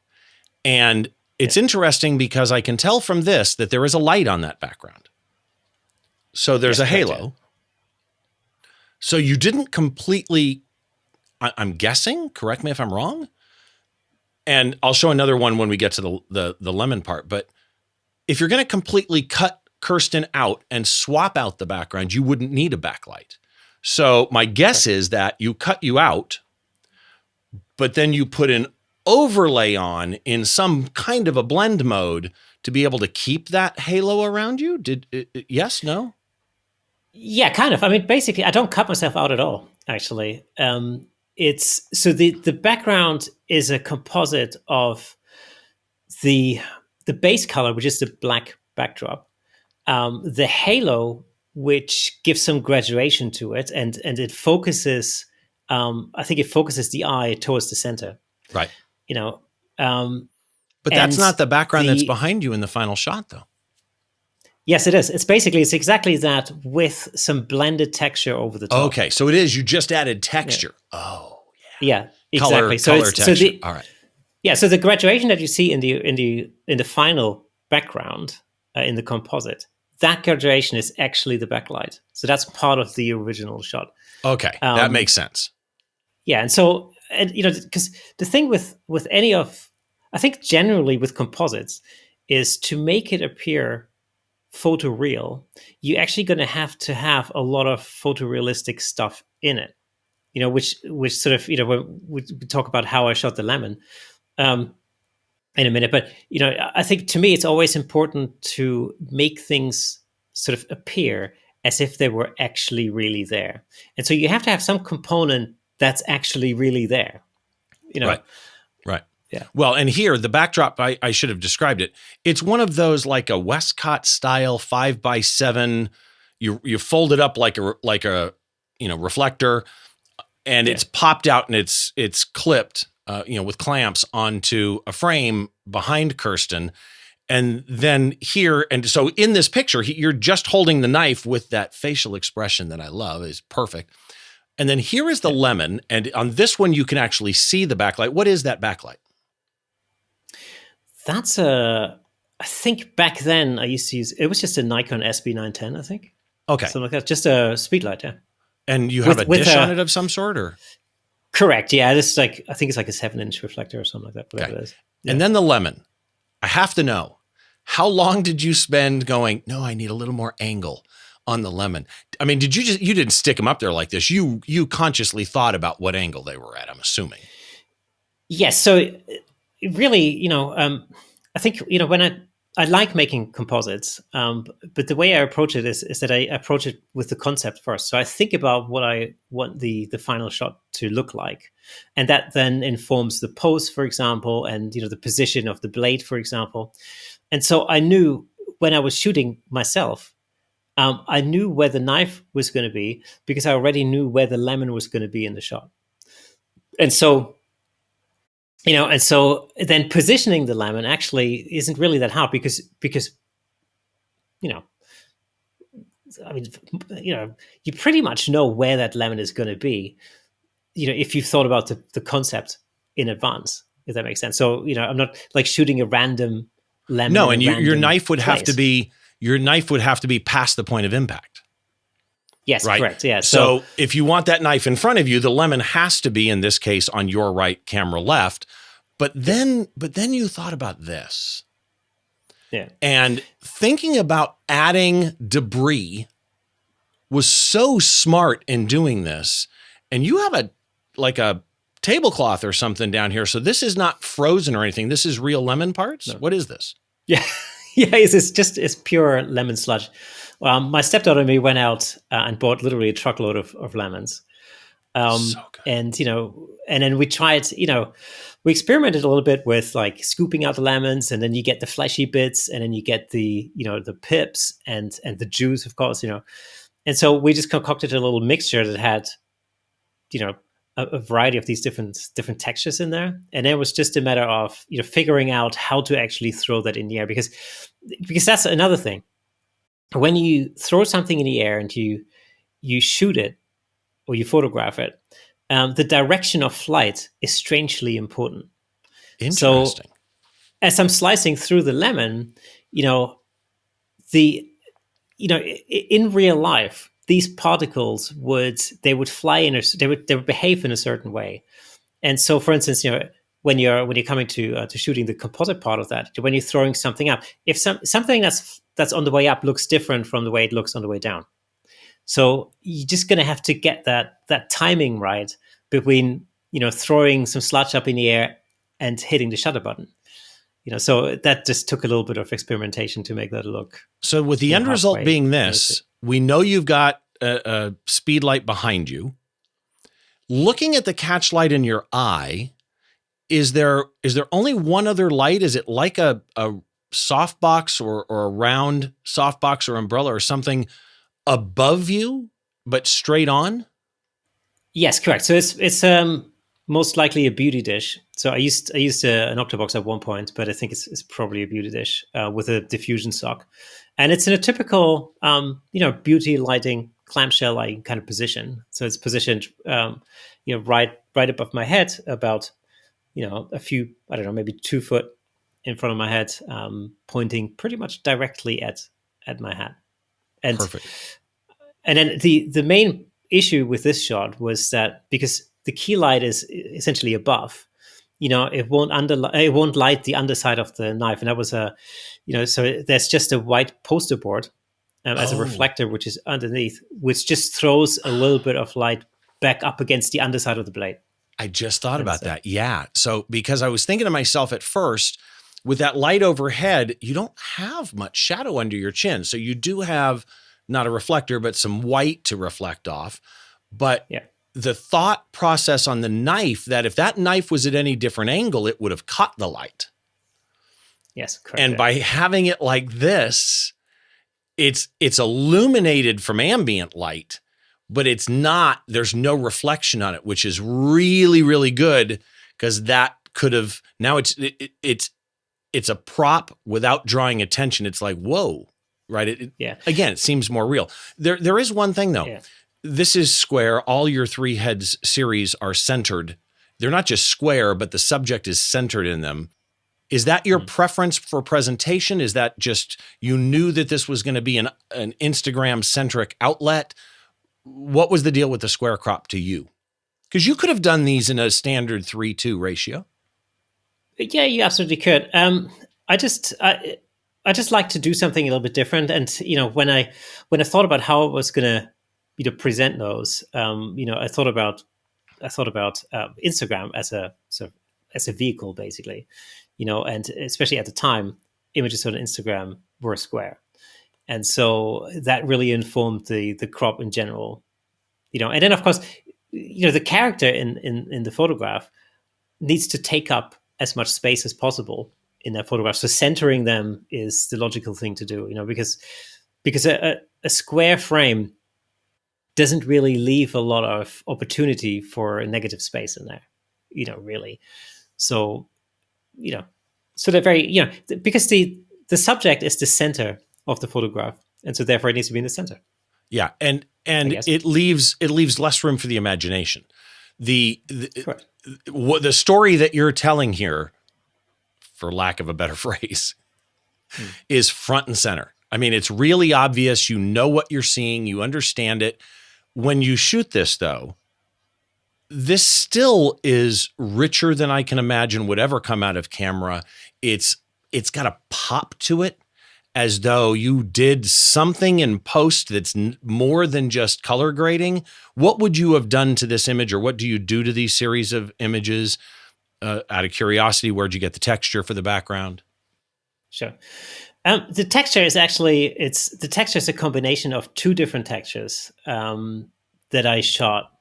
and it's interesting because I can tell from this that there is a light on that background. So there's a halo. So you didn't completely, I'm guessing, correct me if I'm wrong, and I'll show another one when we get to the lemon part, but if you're going to completely cut Kersten out and swap out the background, you wouldn't need a backlight. So my guess is that you cut you out, but then you put an overlay on in some kind of a blend mode to be able to keep that halo around you. Yes, no? Yeah, kind of. I mean, basically, I don't cut myself out at all, actually. It's so the background is a composite of the base color, which is the black backdrop, the halo, which gives some graduation to it, and it focuses. I think it focuses the eye towards the center. Right. But that's not the background that's behind you in the final shot, though. Yes, it is. It's exactly that with some blended texture over the top. Okay, so it is. You just added texture. Yeah. Oh, yeah. Yeah, exactly. Color texture. All right. Yeah, so the graduation that you see in the final background in the composite, that graduation is actually the backlight. So that's part of the original shot. Okay, that makes sense. Yeah, and because the thing with any of, I think generally with composites, is to make it appear photoreal, you're actually going to have a lot of photorealistic stuff in it, which sort of, when we talk about how I shot the lemon in a minute, but I think to me it's always important to make things sort of appear as if they were actually really there, and so you have to have some component that's actually really there, right. Yeah. Well, and here the backdrop, I should have described it. It's one of those like a Westcott style 5x7. You fold it up like a reflector, and it's popped out and it's clipped with clamps onto a frame behind Kersten, and then here, and so in this picture you're just holding the knife with that facial expression that I love, is perfect. And then here is the lemon, and on this one you can actually see the backlight. What is that backlight? That's I think back then I used to use, it was just a Nikon SB910, I think. Okay. Something like that. Just a speedlight, yeah. And you have a dish on it of some sort, or? Correct, yeah. It's like, I think it's like a 7-inch reflector or something like that, whatever it is. Yeah. And then the lemon. I have to know, how long did you spend going, no, I need a little more angle on the lemon? I mean, you didn't stick them up there like this. You consciously thought about what angle they were at, I'm assuming. Yes, so really, I think, when I like making composites, but the way I approach it is that I approach it with the concept first. So I think about what I want the final shot to look like, and that then informs the pose, for example, and the position of the blade, for example. And so I knew when I was shooting myself, I knew where the knife was going to be because I already knew where the lemon was going to be in the shot. And so then positioning the lemon actually isn't really that hard because I mean, you pretty much know where that lemon is going to be, if you've thought about the concept in advance, if that makes sense. So, I'm not like shooting a random lemon. No, and your knife would have to be past the point of impact. Yes, right? Correct. Yeah. So if you want that knife in front of you, the lemon has to be, in this case, on your right, camera left. But then you thought about this. Yeah. And thinking about adding debris was so smart in doing this. And you have a tablecloth or something down here. So this is not frozen or anything. This is real lemon parts. No. What is this? Yeah. Yeah, it's pure lemon sludge. My stepdaughter and me went out and bought literally a truckload of lemons. So good. And, and then we tried, we experimented a little bit with like scooping out the lemons, and then you get the fleshy bits, and then you get the, the pips and the juice, of course, And so we just concocted a little mixture that had, a variety of these different textures in there. And it was just a matter of, figuring out how to actually throw that in the air, because that's another thing. When you throw something in the air and you shoot it or you photograph it, the direction of flight is strangely important. Interesting. So as I'm slicing through the lemon, in real life, these particles would fly they would behave in a certain way. And so, for instance, when you're coming to shooting the composite part of that, when you're throwing something up, if something that's on the way up looks different from the way it looks on the way down, so you're just going to have to get that timing right between throwing some sludge up in the air and hitting the shutter button. So that just took a little bit of experimentation to make that look. So with the end result being this, we know you've got a speed light behind you. Looking at the catch light in your eye, is there only one other light? Is it like a softbox or a round softbox or umbrella or something above you, but straight on? Yes, correct. So it's most likely a beauty dish. So I used an Octobox at one point, but I think it's probably a beauty dish with a diffusion sock, and it's in a typical beauty lighting, clamshell lighting kind of position. So it's positioned right above my head, about a few, I don't know, maybe 2 foot in front of my head, pointing pretty much directly at my hat. And perfect. And then the main issue with this shot was that because the key light is essentially above, it won't light the underside of the knife, and that was so there's just a white poster board as a reflector, which is underneath, which just throws a little bit of light back up against the underside of the blade. I just thought about that. Yeah. So because I was thinking to myself at first, with that light overhead, you don't have much shadow under your chin. So you do have not a reflector, but some white to reflect off. But the thought process on the knife, that if that knife was at any different angle, it would have caught the light. Yes, correct. And by having it like this, it's illuminated from ambient light, but there's no reflection on it, which is really, really good, because that could have, now it's a prop without drawing attention. It's like, whoa, right? Again, it seems more real. There is one thing though. Yeah. This is square. All your Three Heads series are centered. They're not just square, but the subject is centered in them. Is that your preference for presentation? Is that just, you knew that this was going to be an Instagram-centric outlet? What was the deal with the square crop to you? Because you could have done these in a standard 3:2 ratio. Yeah, you absolutely could. I just like to do something a little bit different. And, when I thought about how I was going to, present those, I thought about Instagram as a vehicle, basically, and especially at the time, images on Instagram were square. And so that really informed the crop in general, and then of course, the character in the photograph needs to take up as much space as possible in that photograph. So centering them is the logical thing to do, because a square frame doesn't really leave a lot of opportunity for a negative space in there, really. So, so they're very, because the subject is the center of the photograph, and so therefore it needs to be in the center. Yeah, and it leaves less room for the imagination. The story that you're telling here, for lack of a better phrase, is front and center. I mean, it's really obvious. You know what you're seeing. You understand it. When you shoot this, though, this still is richer than I can imagine would ever come out of camera. It's got a pop to it, as though you did something in post that's more than just color grading. What would you have done to this image, or what do you do to these series of images? Out of curiosity, where'd you get the texture for the background? Sure. The texture is actually, the texture is a combination of two different textures that I shot.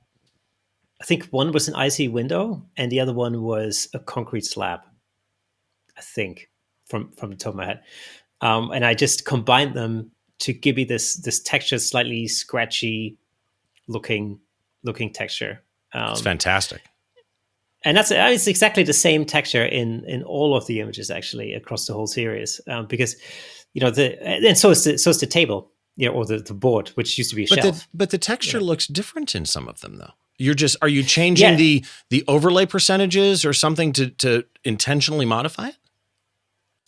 I think one was an icy window and the other one was a concrete slab, I think, from the top of my head. And I just combined them to give me this texture, slightly scratchy looking texture. It's fantastic. And it's exactly the same texture in all of the images, actually, across the whole series. Because, and so is the table, or the board, which used to be a shelf. But the texture looks different in some of them, though. Are you changing the overlay percentages or something to intentionally modify it?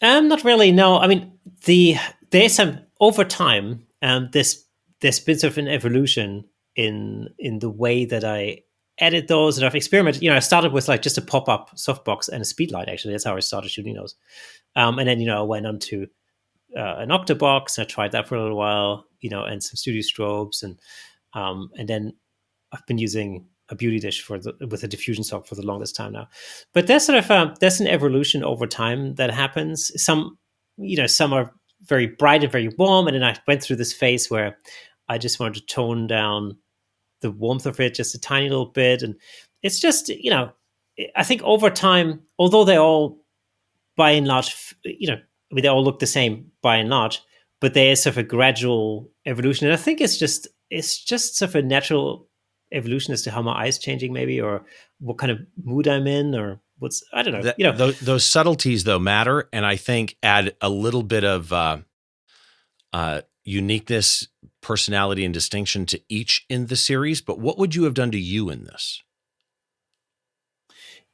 Not really. No, I mean there's some over time. There's been sort of an evolution in the way that I edit those, and I've experimented. I started with just a pop-up softbox and a speedlight. Actually, that's how I started shooting those. And then I went on to an octabox, and I tried that for a little while. And some studio strobes, and then I've been using a beauty dish with a diffusion sock for the longest time now. But there's sort of there's an evolution over time that happens. Some are very bright and very warm, and then I went through this phase where I just wanted to tone down the warmth of it just a tiny little bit. And it's just, I think over time, although they all by and large, they all look the same by and large, but there is sort of a gradual evolution. And I think it's just sort of a natural evolution as to how my eye's changing, maybe, or what kind of mood I'm in, or I don't know. Those subtleties, though, matter, and I think add a little bit of uniqueness, personality, and distinction to each in the series. But what would you have done to you in this?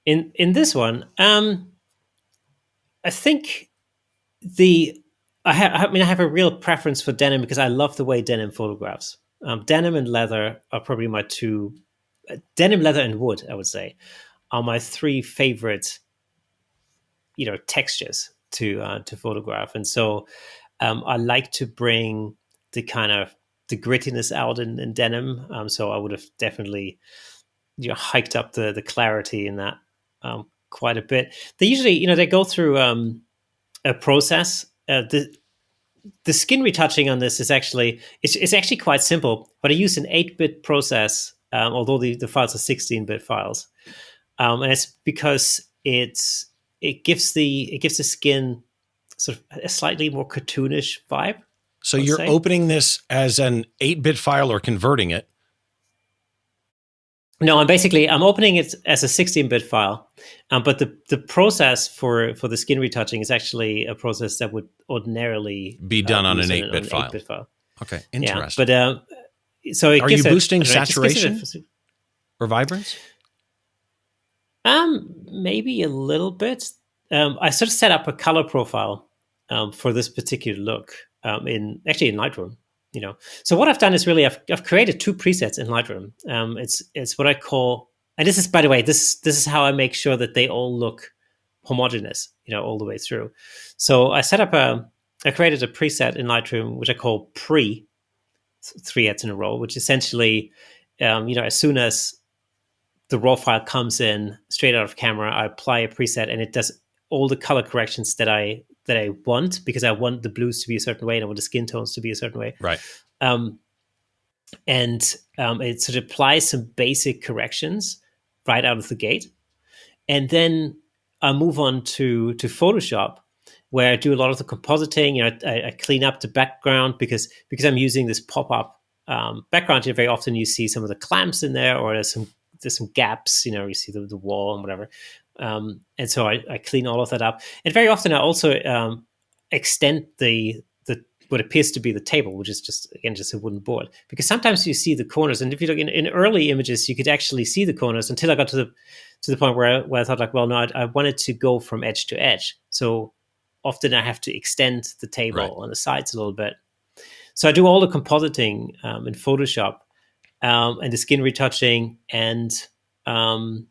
In this one, I think I have a real preference for denim because I love the way denim photographs. Denim and leather are probably my two. Denim, leather, and wood, I would say, are my three favorite, textures to photograph. And so I like to bring the kind of the grittiness out in denim. So I would have definitely hiked up the clarity in that quite a bit. They usually, they go through a process. The skin retouching on this is actually it's actually quite simple, but I use an 8-bit process, although the files are 16-bit files, and it's because it gives the skin sort of a slightly more cartoonish vibe. So you're opening this as an 8-bit file or converting it? No, I'm opening it as a 16-bit file, but the process for the skin retouching is actually a process that would ordinarily be done on an 8-bit file. Okay, interesting. Yeah, but so it are you boosting saturation or vibrance? Maybe a little bit. I sort of set up a color profile for this particular look in Lightroom. So what I've done is really I've created 2 presets in Lightroom. It's what I call, and this is, by the way, this is how I make sure that they all look homogeneous, all the way through. So I created a preset in Lightroom which I call pre 3 ads in a row, which essentially, as soon as the raw file comes in straight out of camera, I apply a preset and it does all the color corrections that I want, because I want the blues to be a certain way and I want the skin tones to be a certain way. Right. And it sort of applies some basic corrections right out of the gate. And then I move on to Photoshop, where I do a lot of the compositing. I clean up the background because I'm using this pop-up background. Very often you see some of the clamps in there, or there's some gaps, you see the wall and whatever. And so I clean all of that up. And very often I also extend the what appears to be the table, which is just a wooden board. Because sometimes you see the corners, and if you look in early images, you could actually see the corners until I got to the point where I thought I wanted to go from edge to edge. So often I have to extend the table on the sides a little bit. So I do all the compositing in Photoshop and the skin retouching, and and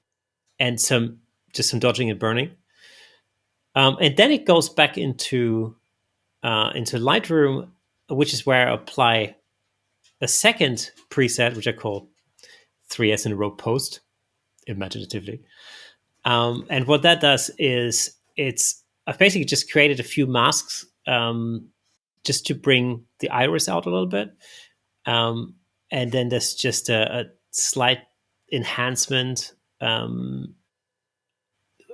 some dodging and burning. And then it goes back into Lightroom, which is where I apply a second preset, which I call 3S in a row post, imaginatively. And what that does is I've basically just created a few masks just to bring the iris out a little bit. And then there's just a slight enhancement on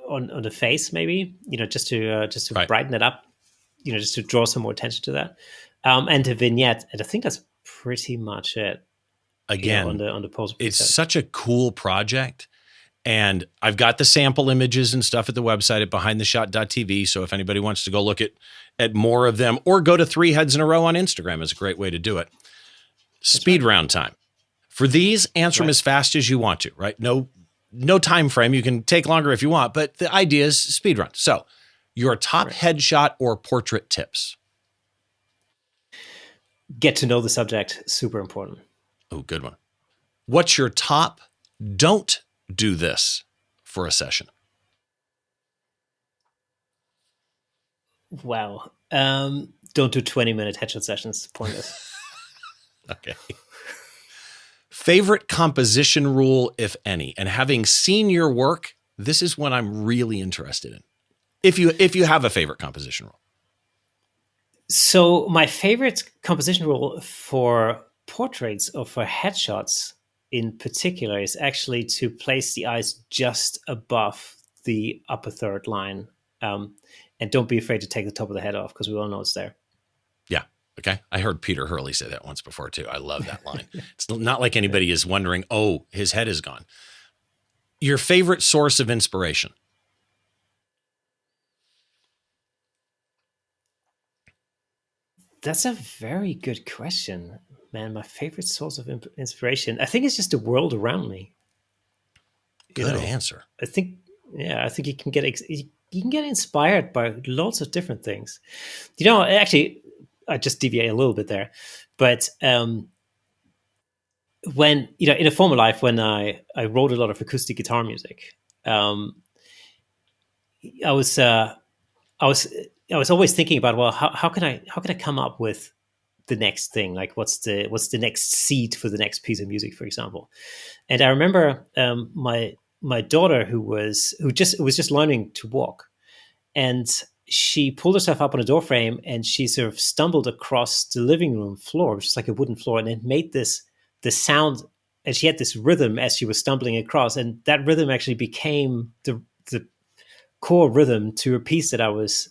the face, maybe, just to Right. brighten it up, just to draw some more attention to that. And a vignette. And I think that's pretty much it. Again, On the post preset. It's such a cool project. And I've got the sample images and stuff at the website at behindtheshot.tv. So if anybody wants to go look at more of them, or go to 3 Heads in a Row on Instagram, is a great way to do it. Speed round time. For these, answer them as fast as you want to, right? No time frame. You can take longer if you want, but the idea is speed run. So your top headshot or portrait tips. Get to know the subject. Super important. Oh, good one. What's your top don't do this for a session? Wow. Don't do 20-minute headshot sessions. Pointless. Okay. Favorite composition rule, if any? And having seen your work, this is what I'm really interested in. If you have a favorite composition rule. So my favorite composition rule for portraits or for headshots in particular is actually to place the eyes just above the upper third line. And don't be afraid to take the top of the head off, because we all know it's there. Yeah. Okay. I heard Peter Hurley say that once before too. I love that line. It's not like anybody is wondering, oh, his head is gone. Your favorite source of inspiration? That's a very good question, man. My favorite source of inspiration, I think, it's just the world around me. Good answer. I think you can get inspired by lots of different things. Actually, I just deviate a little bit there, but when in a former life, when I wrote a lot of acoustic guitar music, I was always thinking about, well, how can I come up with the next thing? Like, what's the next seed for the next piece of music, for example? And I remember my daughter, who was just learning to walk, and she pulled herself up on a door frame, and she sort of stumbled across the living room floor, which is like a wooden floor, and it made the sound, and she had this rhythm as she was stumbling across, and that rhythm actually became the core rhythm to a piece that I was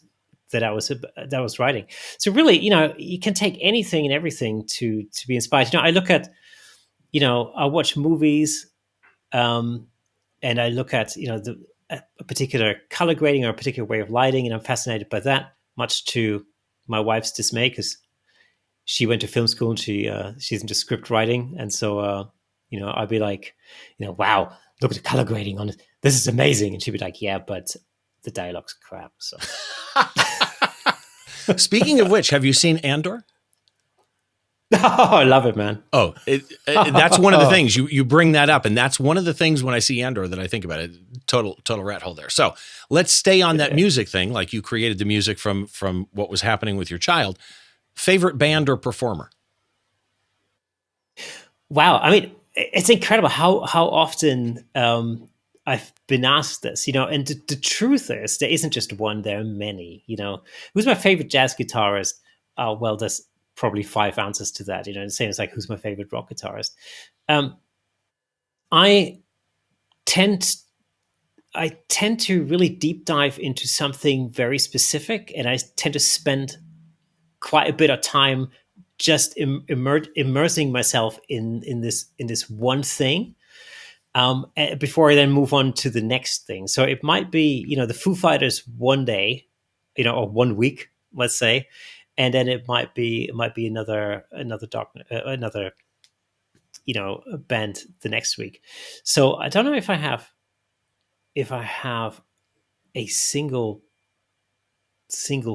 writing. So really, you can take anything and everything to be inspired. I look at, I watch movies, and I look at, a particular color grading or a particular way of lighting, and I'm fascinated by that, much to my wife's dismay, because she went to film school and she's into script writing. And so, I'd be like, wow, look at the color grading on it. This is amazing. And she'd be like, yeah, but the dialogue's crap. So Speaking of which, have you seen Andor? Oh, I love it, man. Oh, that's one of the things you bring that up. And that's one of the things when I see Andor that I think about it. Total rat hole there. So let's stay on that music thing. Like, you created the music from what was happening with your child. Favorite band or performer? Wow. I mean, it's incredible how often I've been asked this, and the truth is, there isn't just one, there are many. Who's my favorite jazz guitarist? Oh, well, there's probably 5 answers to that. The same as like, who's my favorite rock guitarist? I tend to really deep dive into something very specific, and I tend to spend quite a bit of time just immersing myself in this one thing before I then move on to the next thing. So it might be, the Foo Fighters one day, or 1 week, let's say, and then it might be another band the next week. So I don't know if I have a single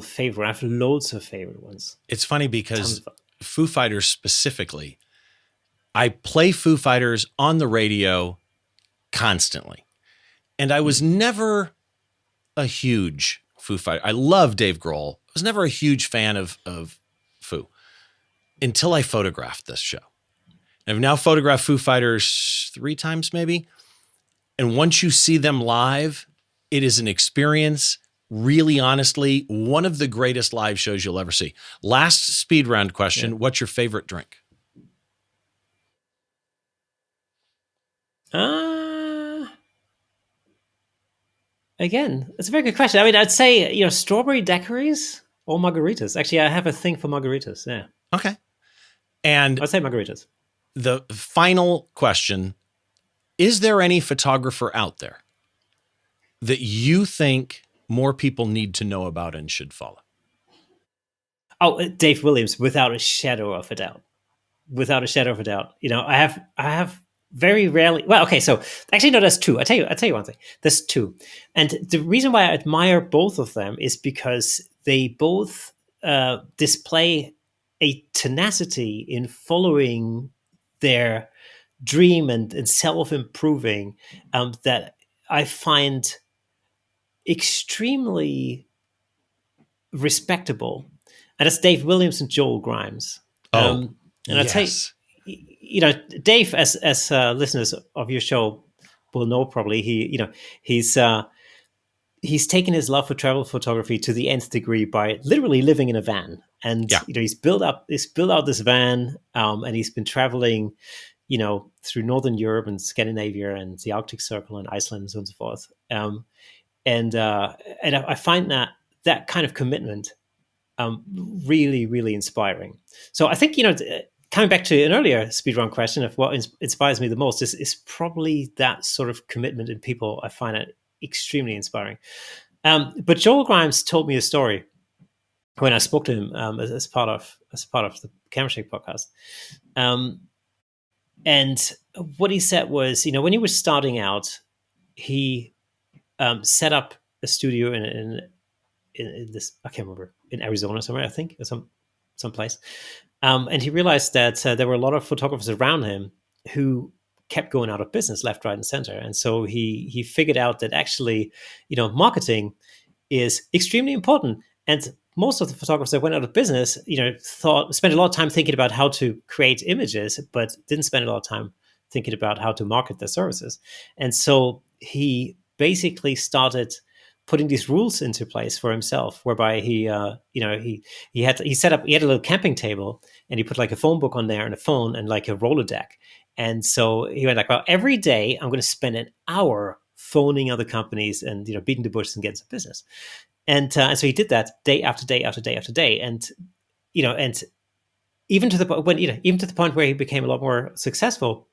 favorite. I have loads of favorite ones. It's funny because Foo Fighters specifically, I play Foo Fighters on the radio constantly. And I was never a huge Foo Fighter. I love Dave Grohl. I was never a huge fan of Foo until I photographed this show. I've now photographed Foo Fighters 3 times maybe. And once you see them live, it is an experience, really honestly, one of the greatest live shows you'll ever see. Last speed round question. Yeah. What's your favorite drink? Again, it's a very good question. I mean, I'd say, strawberry daiquiris or margaritas. Actually, I have a thing for margaritas. Yeah. Okay. And I'd say margaritas. The final question, is there any photographer out there that you think more people need to know about and should follow? Oh, Dave Williams, without a shadow of a doubt. Without a shadow of a doubt. I have very rarely. Well, okay, so actually, no, there's 2. I tell you one thing. There's 2, and the reason why I admire both of them is because they both display a tenacity in following their dream and self-improving that I find extremely respectable. And that's Dave Williams and Joel Grimes. And yes. I tell you, Dave, as listeners of your show will know, probably he's taken his love for travel photography to the nth degree by literally living in a van. And he's built out this van, and he's been traveling, through Northern Europe and Scandinavia and the Arctic Circle and Iceland and so on and so forth. And I find that kind of commitment really, really inspiring. So I think, coming back to an earlier speedrun question of what inspires me the most is probably that sort of commitment in people. I find it extremely inspiring. But Joel Grimes told me a story when I spoke to him as part of the Camera Shake podcast. And what he said was, when he was starting out, he set up a studio in this, I can't remember, in Arizona somewhere, I think, or some place. And he realized that there were a lot of photographers around him who kept going out of business left, right, and center. And so he figured out that actually, marketing is extremely important. And most of the photographers that went out of business, spent a lot of time thinking about how to create images, but didn't spend a lot of time thinking about how to market their services. And so he basically started putting these rules into place for himself, whereby he had a little camping table, and he put like a phone book on there and a phone and like a Rolodeck. And so he went like, well, every day I'm going to spend an hour phoning other companies and, beating the bush and getting some business. And so he did that day after day after day after day. And, and even to the point where he became a lot more successful,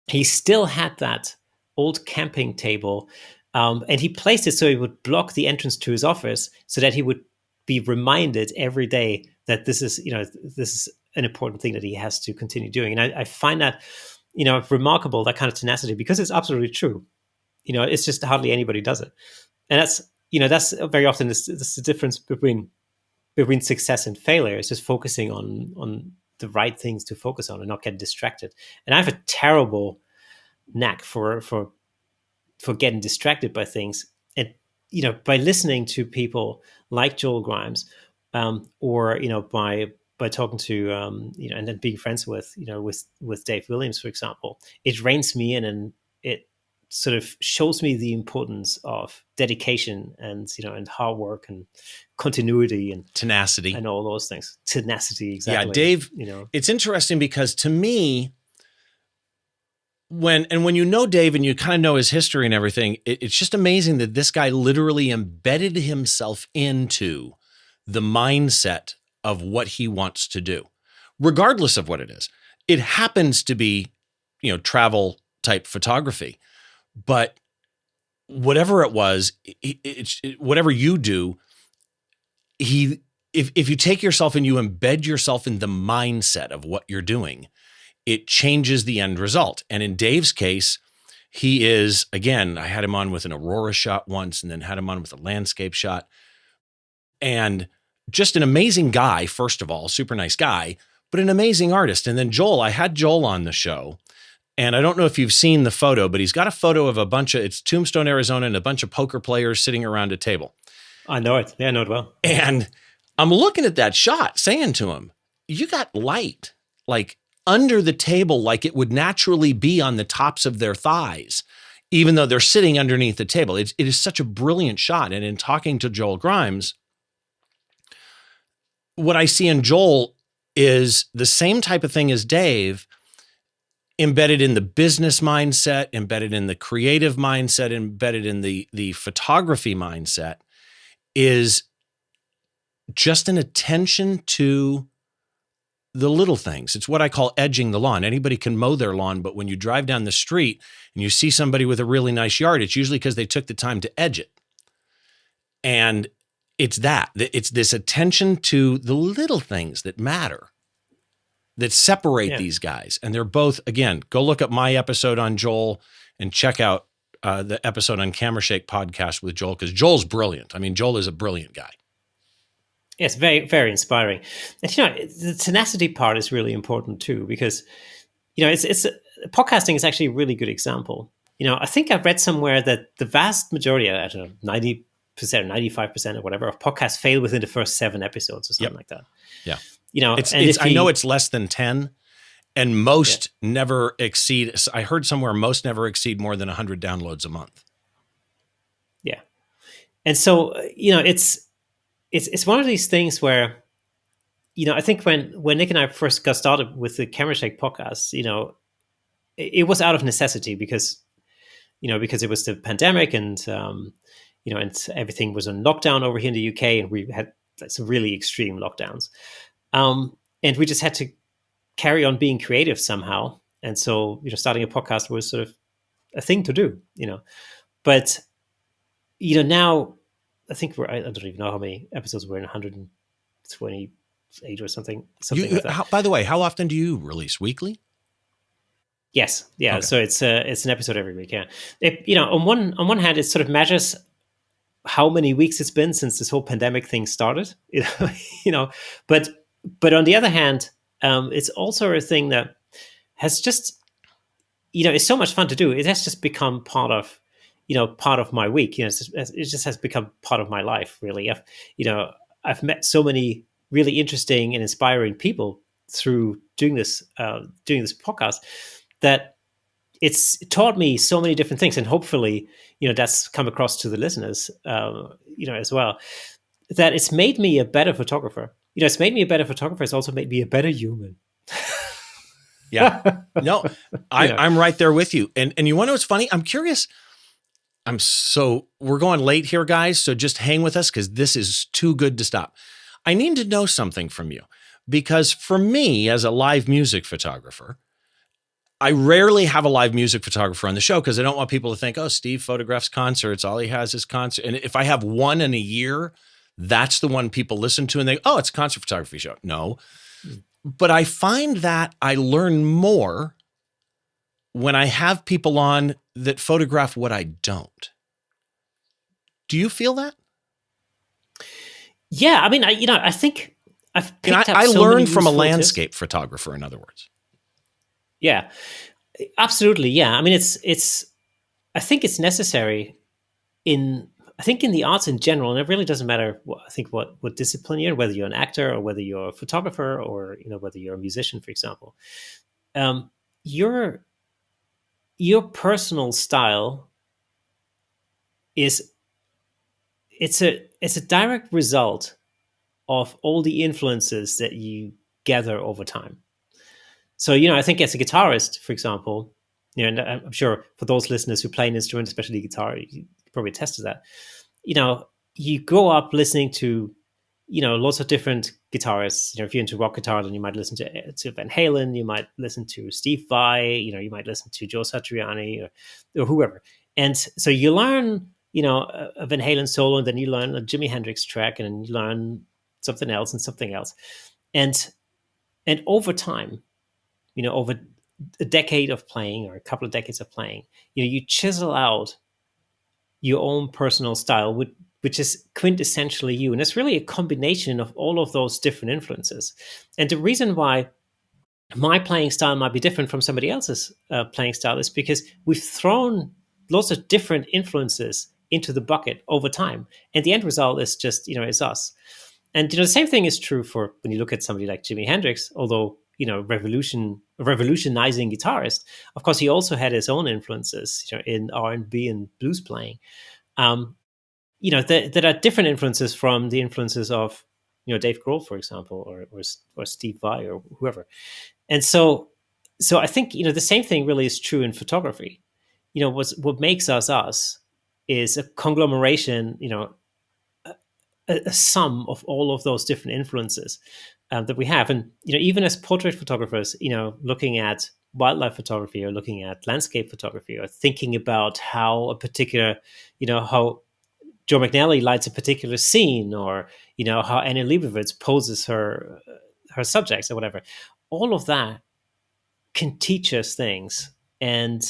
he still had that old camping table. And he placed it so he would block the entrance to his office so that he would be reminded every day that this is an important thing that he has to continue doing. And I find that, remarkable, that kind of tenacity, because it's absolutely true. It's just hardly anybody does it. And that's very often this the difference between success and failure. Is just focusing on the right things to focus on and not get distracted. And I have a terrible knack for getting distracted by things. And, by listening to people like Joel Grimes, or, by talking to, and then being friends with Dave Williams, for example, it reins me in, and it sort of shows me the importance of dedication and, and hard work and continuity and tenacity and all those things. Tenacity, exactly. Yeah, Dave, it's interesting because to me, when you know Dave and you kind of know his history and everything, it's just amazing that this guy literally embedded himself into the mindset of what he wants to do, regardless of what it is. It happens to be, travel type photography, but whatever it was, whatever you do, if you take yourself and you embed yourself in the mindset of what you're doing, it changes the end result. And in Dave's case, he is, again, I had him on with an Aurora shot once and then had him on with a landscape shot. And just an amazing guy, first of all, super nice guy, but an amazing artist. And then Joel, I had Joel on the show And I don't know if you've seen the photo, but he's got a photo of it's Tombstone, Arizona, and a bunch of poker players sitting around a table. I know it. Yeah, I know it well. And I'm looking at that shot saying to him, you got light like under the table, like it would naturally be on the tops of their thighs, even though they're sitting underneath the table. It is such a brilliant shot. And in talking to Joel Grimes, what I see in Joel is the same type of thing as Dave, embedded in the business mindset, embedded in the creative mindset, embedded in the photography mindset, is just an attention to the little things. It's what I call edging the lawn. Anybody can mow their lawn, but when you drive down the street and you see somebody with a really nice yard, it's usually because they took the time to edge it. And it's this attention to the little things that matter, that separate these guys. And they're both, again, go look up my episode on Joel and check out the episode on Camera Shake podcast with Joel, because Joel's brilliant. I mean, Joel is a brilliant guy. Yes, very, very inspiring. And, the tenacity part is really important too, because, it's podcasting is actually a really good example. I think I've read somewhere that the vast majority, I don't know, 90%, 95% or whatever, of podcasts fail within the first 7 episodes or something like that. Yeah. I know it's less than 10, and most never exceed, I heard somewhere most never exceed more than 100 downloads a month. Yeah. And so, it's one of these things where, I think when Nick and I first got started with the Camera Shake podcast, it was out of necessity because it was the pandemic and, and everything was on lockdown over here in the UK, and we had some really extreme lockdowns. And we just had to carry on being creative somehow. And so, starting a podcast was sort of a thing to do, but, now I think I don't even know how many episodes we're in, 128 or something like that. By the way, how often do you release? Weekly? Yes. Yeah. Okay. So it's an episode every week. Yeah. On one hand, it sort of measures how many weeks it's been since this whole pandemic thing started, but on the other hand, it's also a thing that has just, it's so much fun to do. It has just become part of my week. It just has become part of my life, really. I've met so many really interesting and inspiring people through doing this podcast, that it's taught me so many different things. And hopefully, that's come across to the listeners, as well, that it's made me a better photographer. It's made me a better photographer. It's also made me a better human. Yeah. No, I'm right there with you. And you want to know what's funny? I'm curious. We're going late here, guys. So just hang with us, because this is too good to stop. I need to know something from you, because for me, as a live music photographer, I rarely have a live music photographer on the show, because I don't want people to think, oh, Steve photographs concerts. All he has is concert. And if I have one in a year, that's the one people listen to and they, oh, it's a concert photography show. No. But I find that I learn more when I have people on that photograph what I don't. Do you feel that? Yeah. I mean, I think I've picked up I so learned many from a useful landscape tips. photographer, in other words. Yeah, absolutely. Yeah. I mean, I think it's necessary in the arts in general, and it really doesn't matter what discipline you're in, whether you're an actor or whether you're a photographer or, whether you're a musician, for example. Your personal style it's a direct result of all the influences that you gather over time. So, I think as a guitarist, for example, and I'm sure for those listeners who play an instrument, especially guitar, you probably attest to that. You grow up listening to, lots of different guitarists. If you're into rock guitar, then you might listen to Van Halen, you might listen to Steve Vai, you might listen to Joe Satriani or whoever. And so you learn, a Van Halen solo, and then you learn a Jimi Hendrix track, and then you learn something else and something else. And over time, over a decade of playing or a couple of decades of playing, you chisel out your own personal style, which is quintessentially you. And it's really a combination of all of those different influences. And the reason why my playing style might be different from somebody else's playing style is because we've thrown lots of different influences into the bucket over time, and the end result is just it's us. And the same thing is true for when you look at somebody like Jimi Hendrix. Although revolutionizing guitarist, of course he also had his own influences in R&B and blues playing. There are different influences from the influences of Dave Grohl, for example, or Steve Vai or whoever. And so I think the same thing really is true in photography. What makes us us is a conglomeration, a sum of all of those different influences that we have. And even as portrait photographers, looking at wildlife photography or looking at landscape photography or thinking about how a particular, how Joe McNally lights a particular scene, or how Annie Leibovitz poses her subjects or whatever. All of that can teach us things, and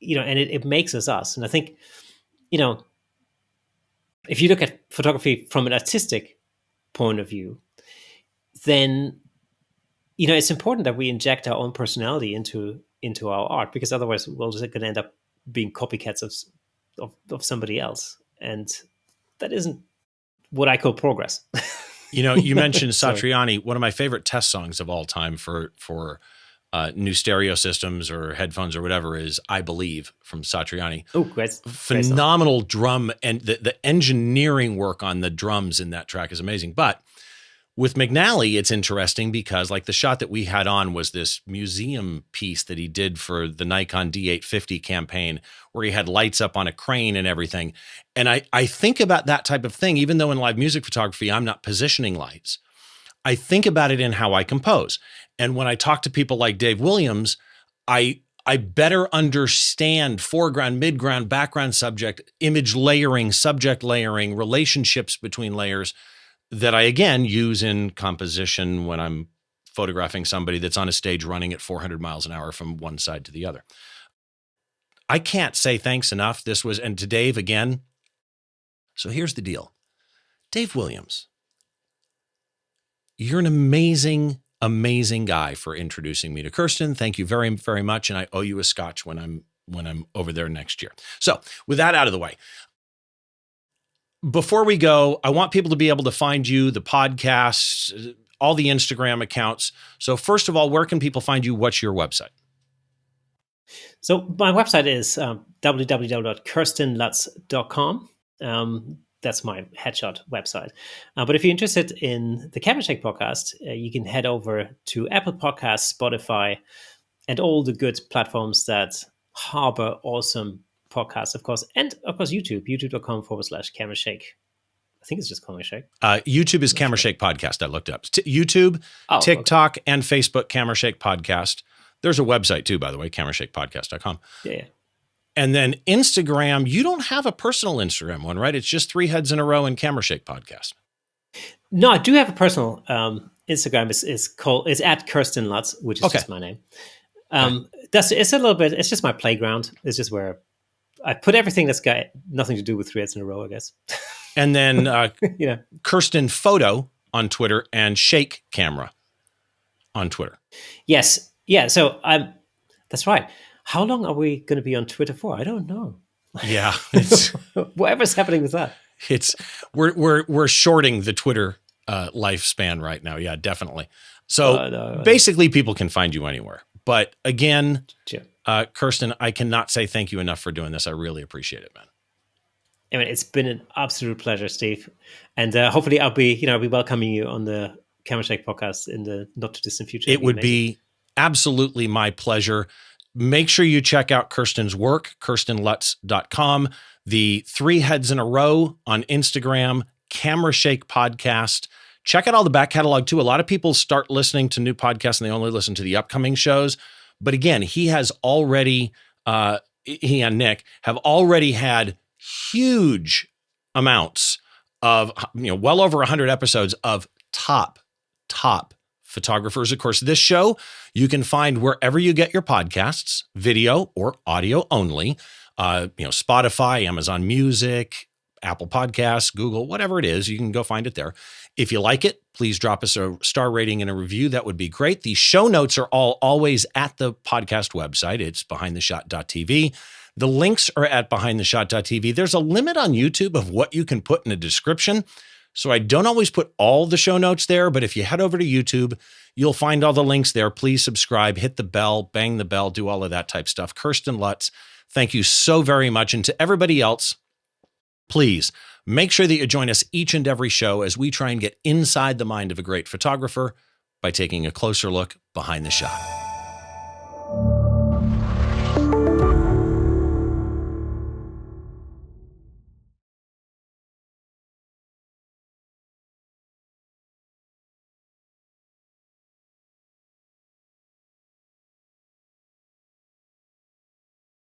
it makes us us. And I think if you look at photography from an artistic point of view, then it's important that we inject our own personality into our art, because otherwise we're just going to end up being copycats of somebody else, and that isn't what I call progress. You mentioned Satriani. One of my favorite test songs of all time for new stereo systems or headphones or whatever is "I Believe" from Satriani. Oh, great! Phenomenal drum, and the engineering work on the drums in that track is amazing. But with McNally, it's interesting because like the shot that we had on was this museum piece that he did for the Nikon D850 campaign, where he had lights up on a crane and everything. And I think about that type of thing, even though in live music photography, I'm not positioning lights. I think about it in how I compose. And when I talk to people like Dave Williams, I better understand foreground, midground, background, subject, image layering, subject layering, relationships between layers, that I, again, use in composition when I'm photographing somebody that's on a stage running at 400 miles an hour from one side to the other. I can't say thanks enough. And to Dave again. So here's the deal. Dave Williams, you're an amazing, amazing guy for introducing me to Kersten. Thank you very, very much. And I owe you a scotch when I'm over there next year. So with that out of the way, before we go, I want people to be able to find you, the podcasts, all the Instagram accounts. So first of all, where can people find you? What's your website? So my website is www.kerstenluts.com. That's my headshot website. But if you're interested in the Camera Shake podcast, you can head over to Apple Podcasts, Spotify, and all the good platforms that harbor awesome podcasts, of course, and of course YouTube, youtube.com/Camera Shake. I think it's just Camera Shake. YouTube is Camera Shake Podcast. I looked up YouTube, TikTok, and Facebook Camera Shake Podcast. There's a website too, by the way, camerashakepodcast.com. Yeah. And then Instagram, you don't have a personal Instagram one, right? It's just 3 Heads in a Row and Camera Shake Podcast. No, I do have a personal Instagram. It's at Kersten Luts, which is just my name. It's a little bit. It's just my playground. It's just where I put everything that's got nothing to do with 3 Heads in a Row, I guess. And then Kersten Photo on Twitter and Shake Camera on Twitter. Yes. Yeah. So that's right. How long are we going to be on Twitter for? I don't know. Yeah. Whatever's happening with that. We're shorting the Twitter lifespan right now. Yeah, definitely. So basically people can find you anywhere. But again, Kersten, I cannot say thank you enough for doing this. I really appreciate it, man. I mean, it's been an absolute pleasure, Steve. And hopefully I'll be welcoming you on the Camera Shake podcast in the not too distant future. It would be absolutely my pleasure. Make sure you check out Kersten's work, kerstenluts.com, the 3 Heads in a Row on Instagram, Camera Shake Podcast. Check out all the back catalog too. A lot of people start listening to new podcasts and they only listen to the upcoming shows. But again, he and Nick have already had huge amounts of, well over 100 episodes of top photographers. Of course, this show you can find wherever you get your podcasts, video or audio only. Spotify, Amazon Music, Apple Podcasts, Google, whatever it is, you can go find it there. If you like it, please drop us a star rating and a review. That would be great. The show notes are always at the podcast website. It's behindtheshot.tv. The links are at behindtheshot.tv. There's a limit on YouTube of what you can put in a description. So I don't always put all the show notes there, but if you head over to YouTube, you'll find all the links there. Please subscribe, hit the bell, bang the bell, do all of that type stuff. Kersten Luts, thank you so very much. And to everybody else, please make sure that you join us each and every show as we try and get inside the mind of a great photographer by taking a closer look behind the shot.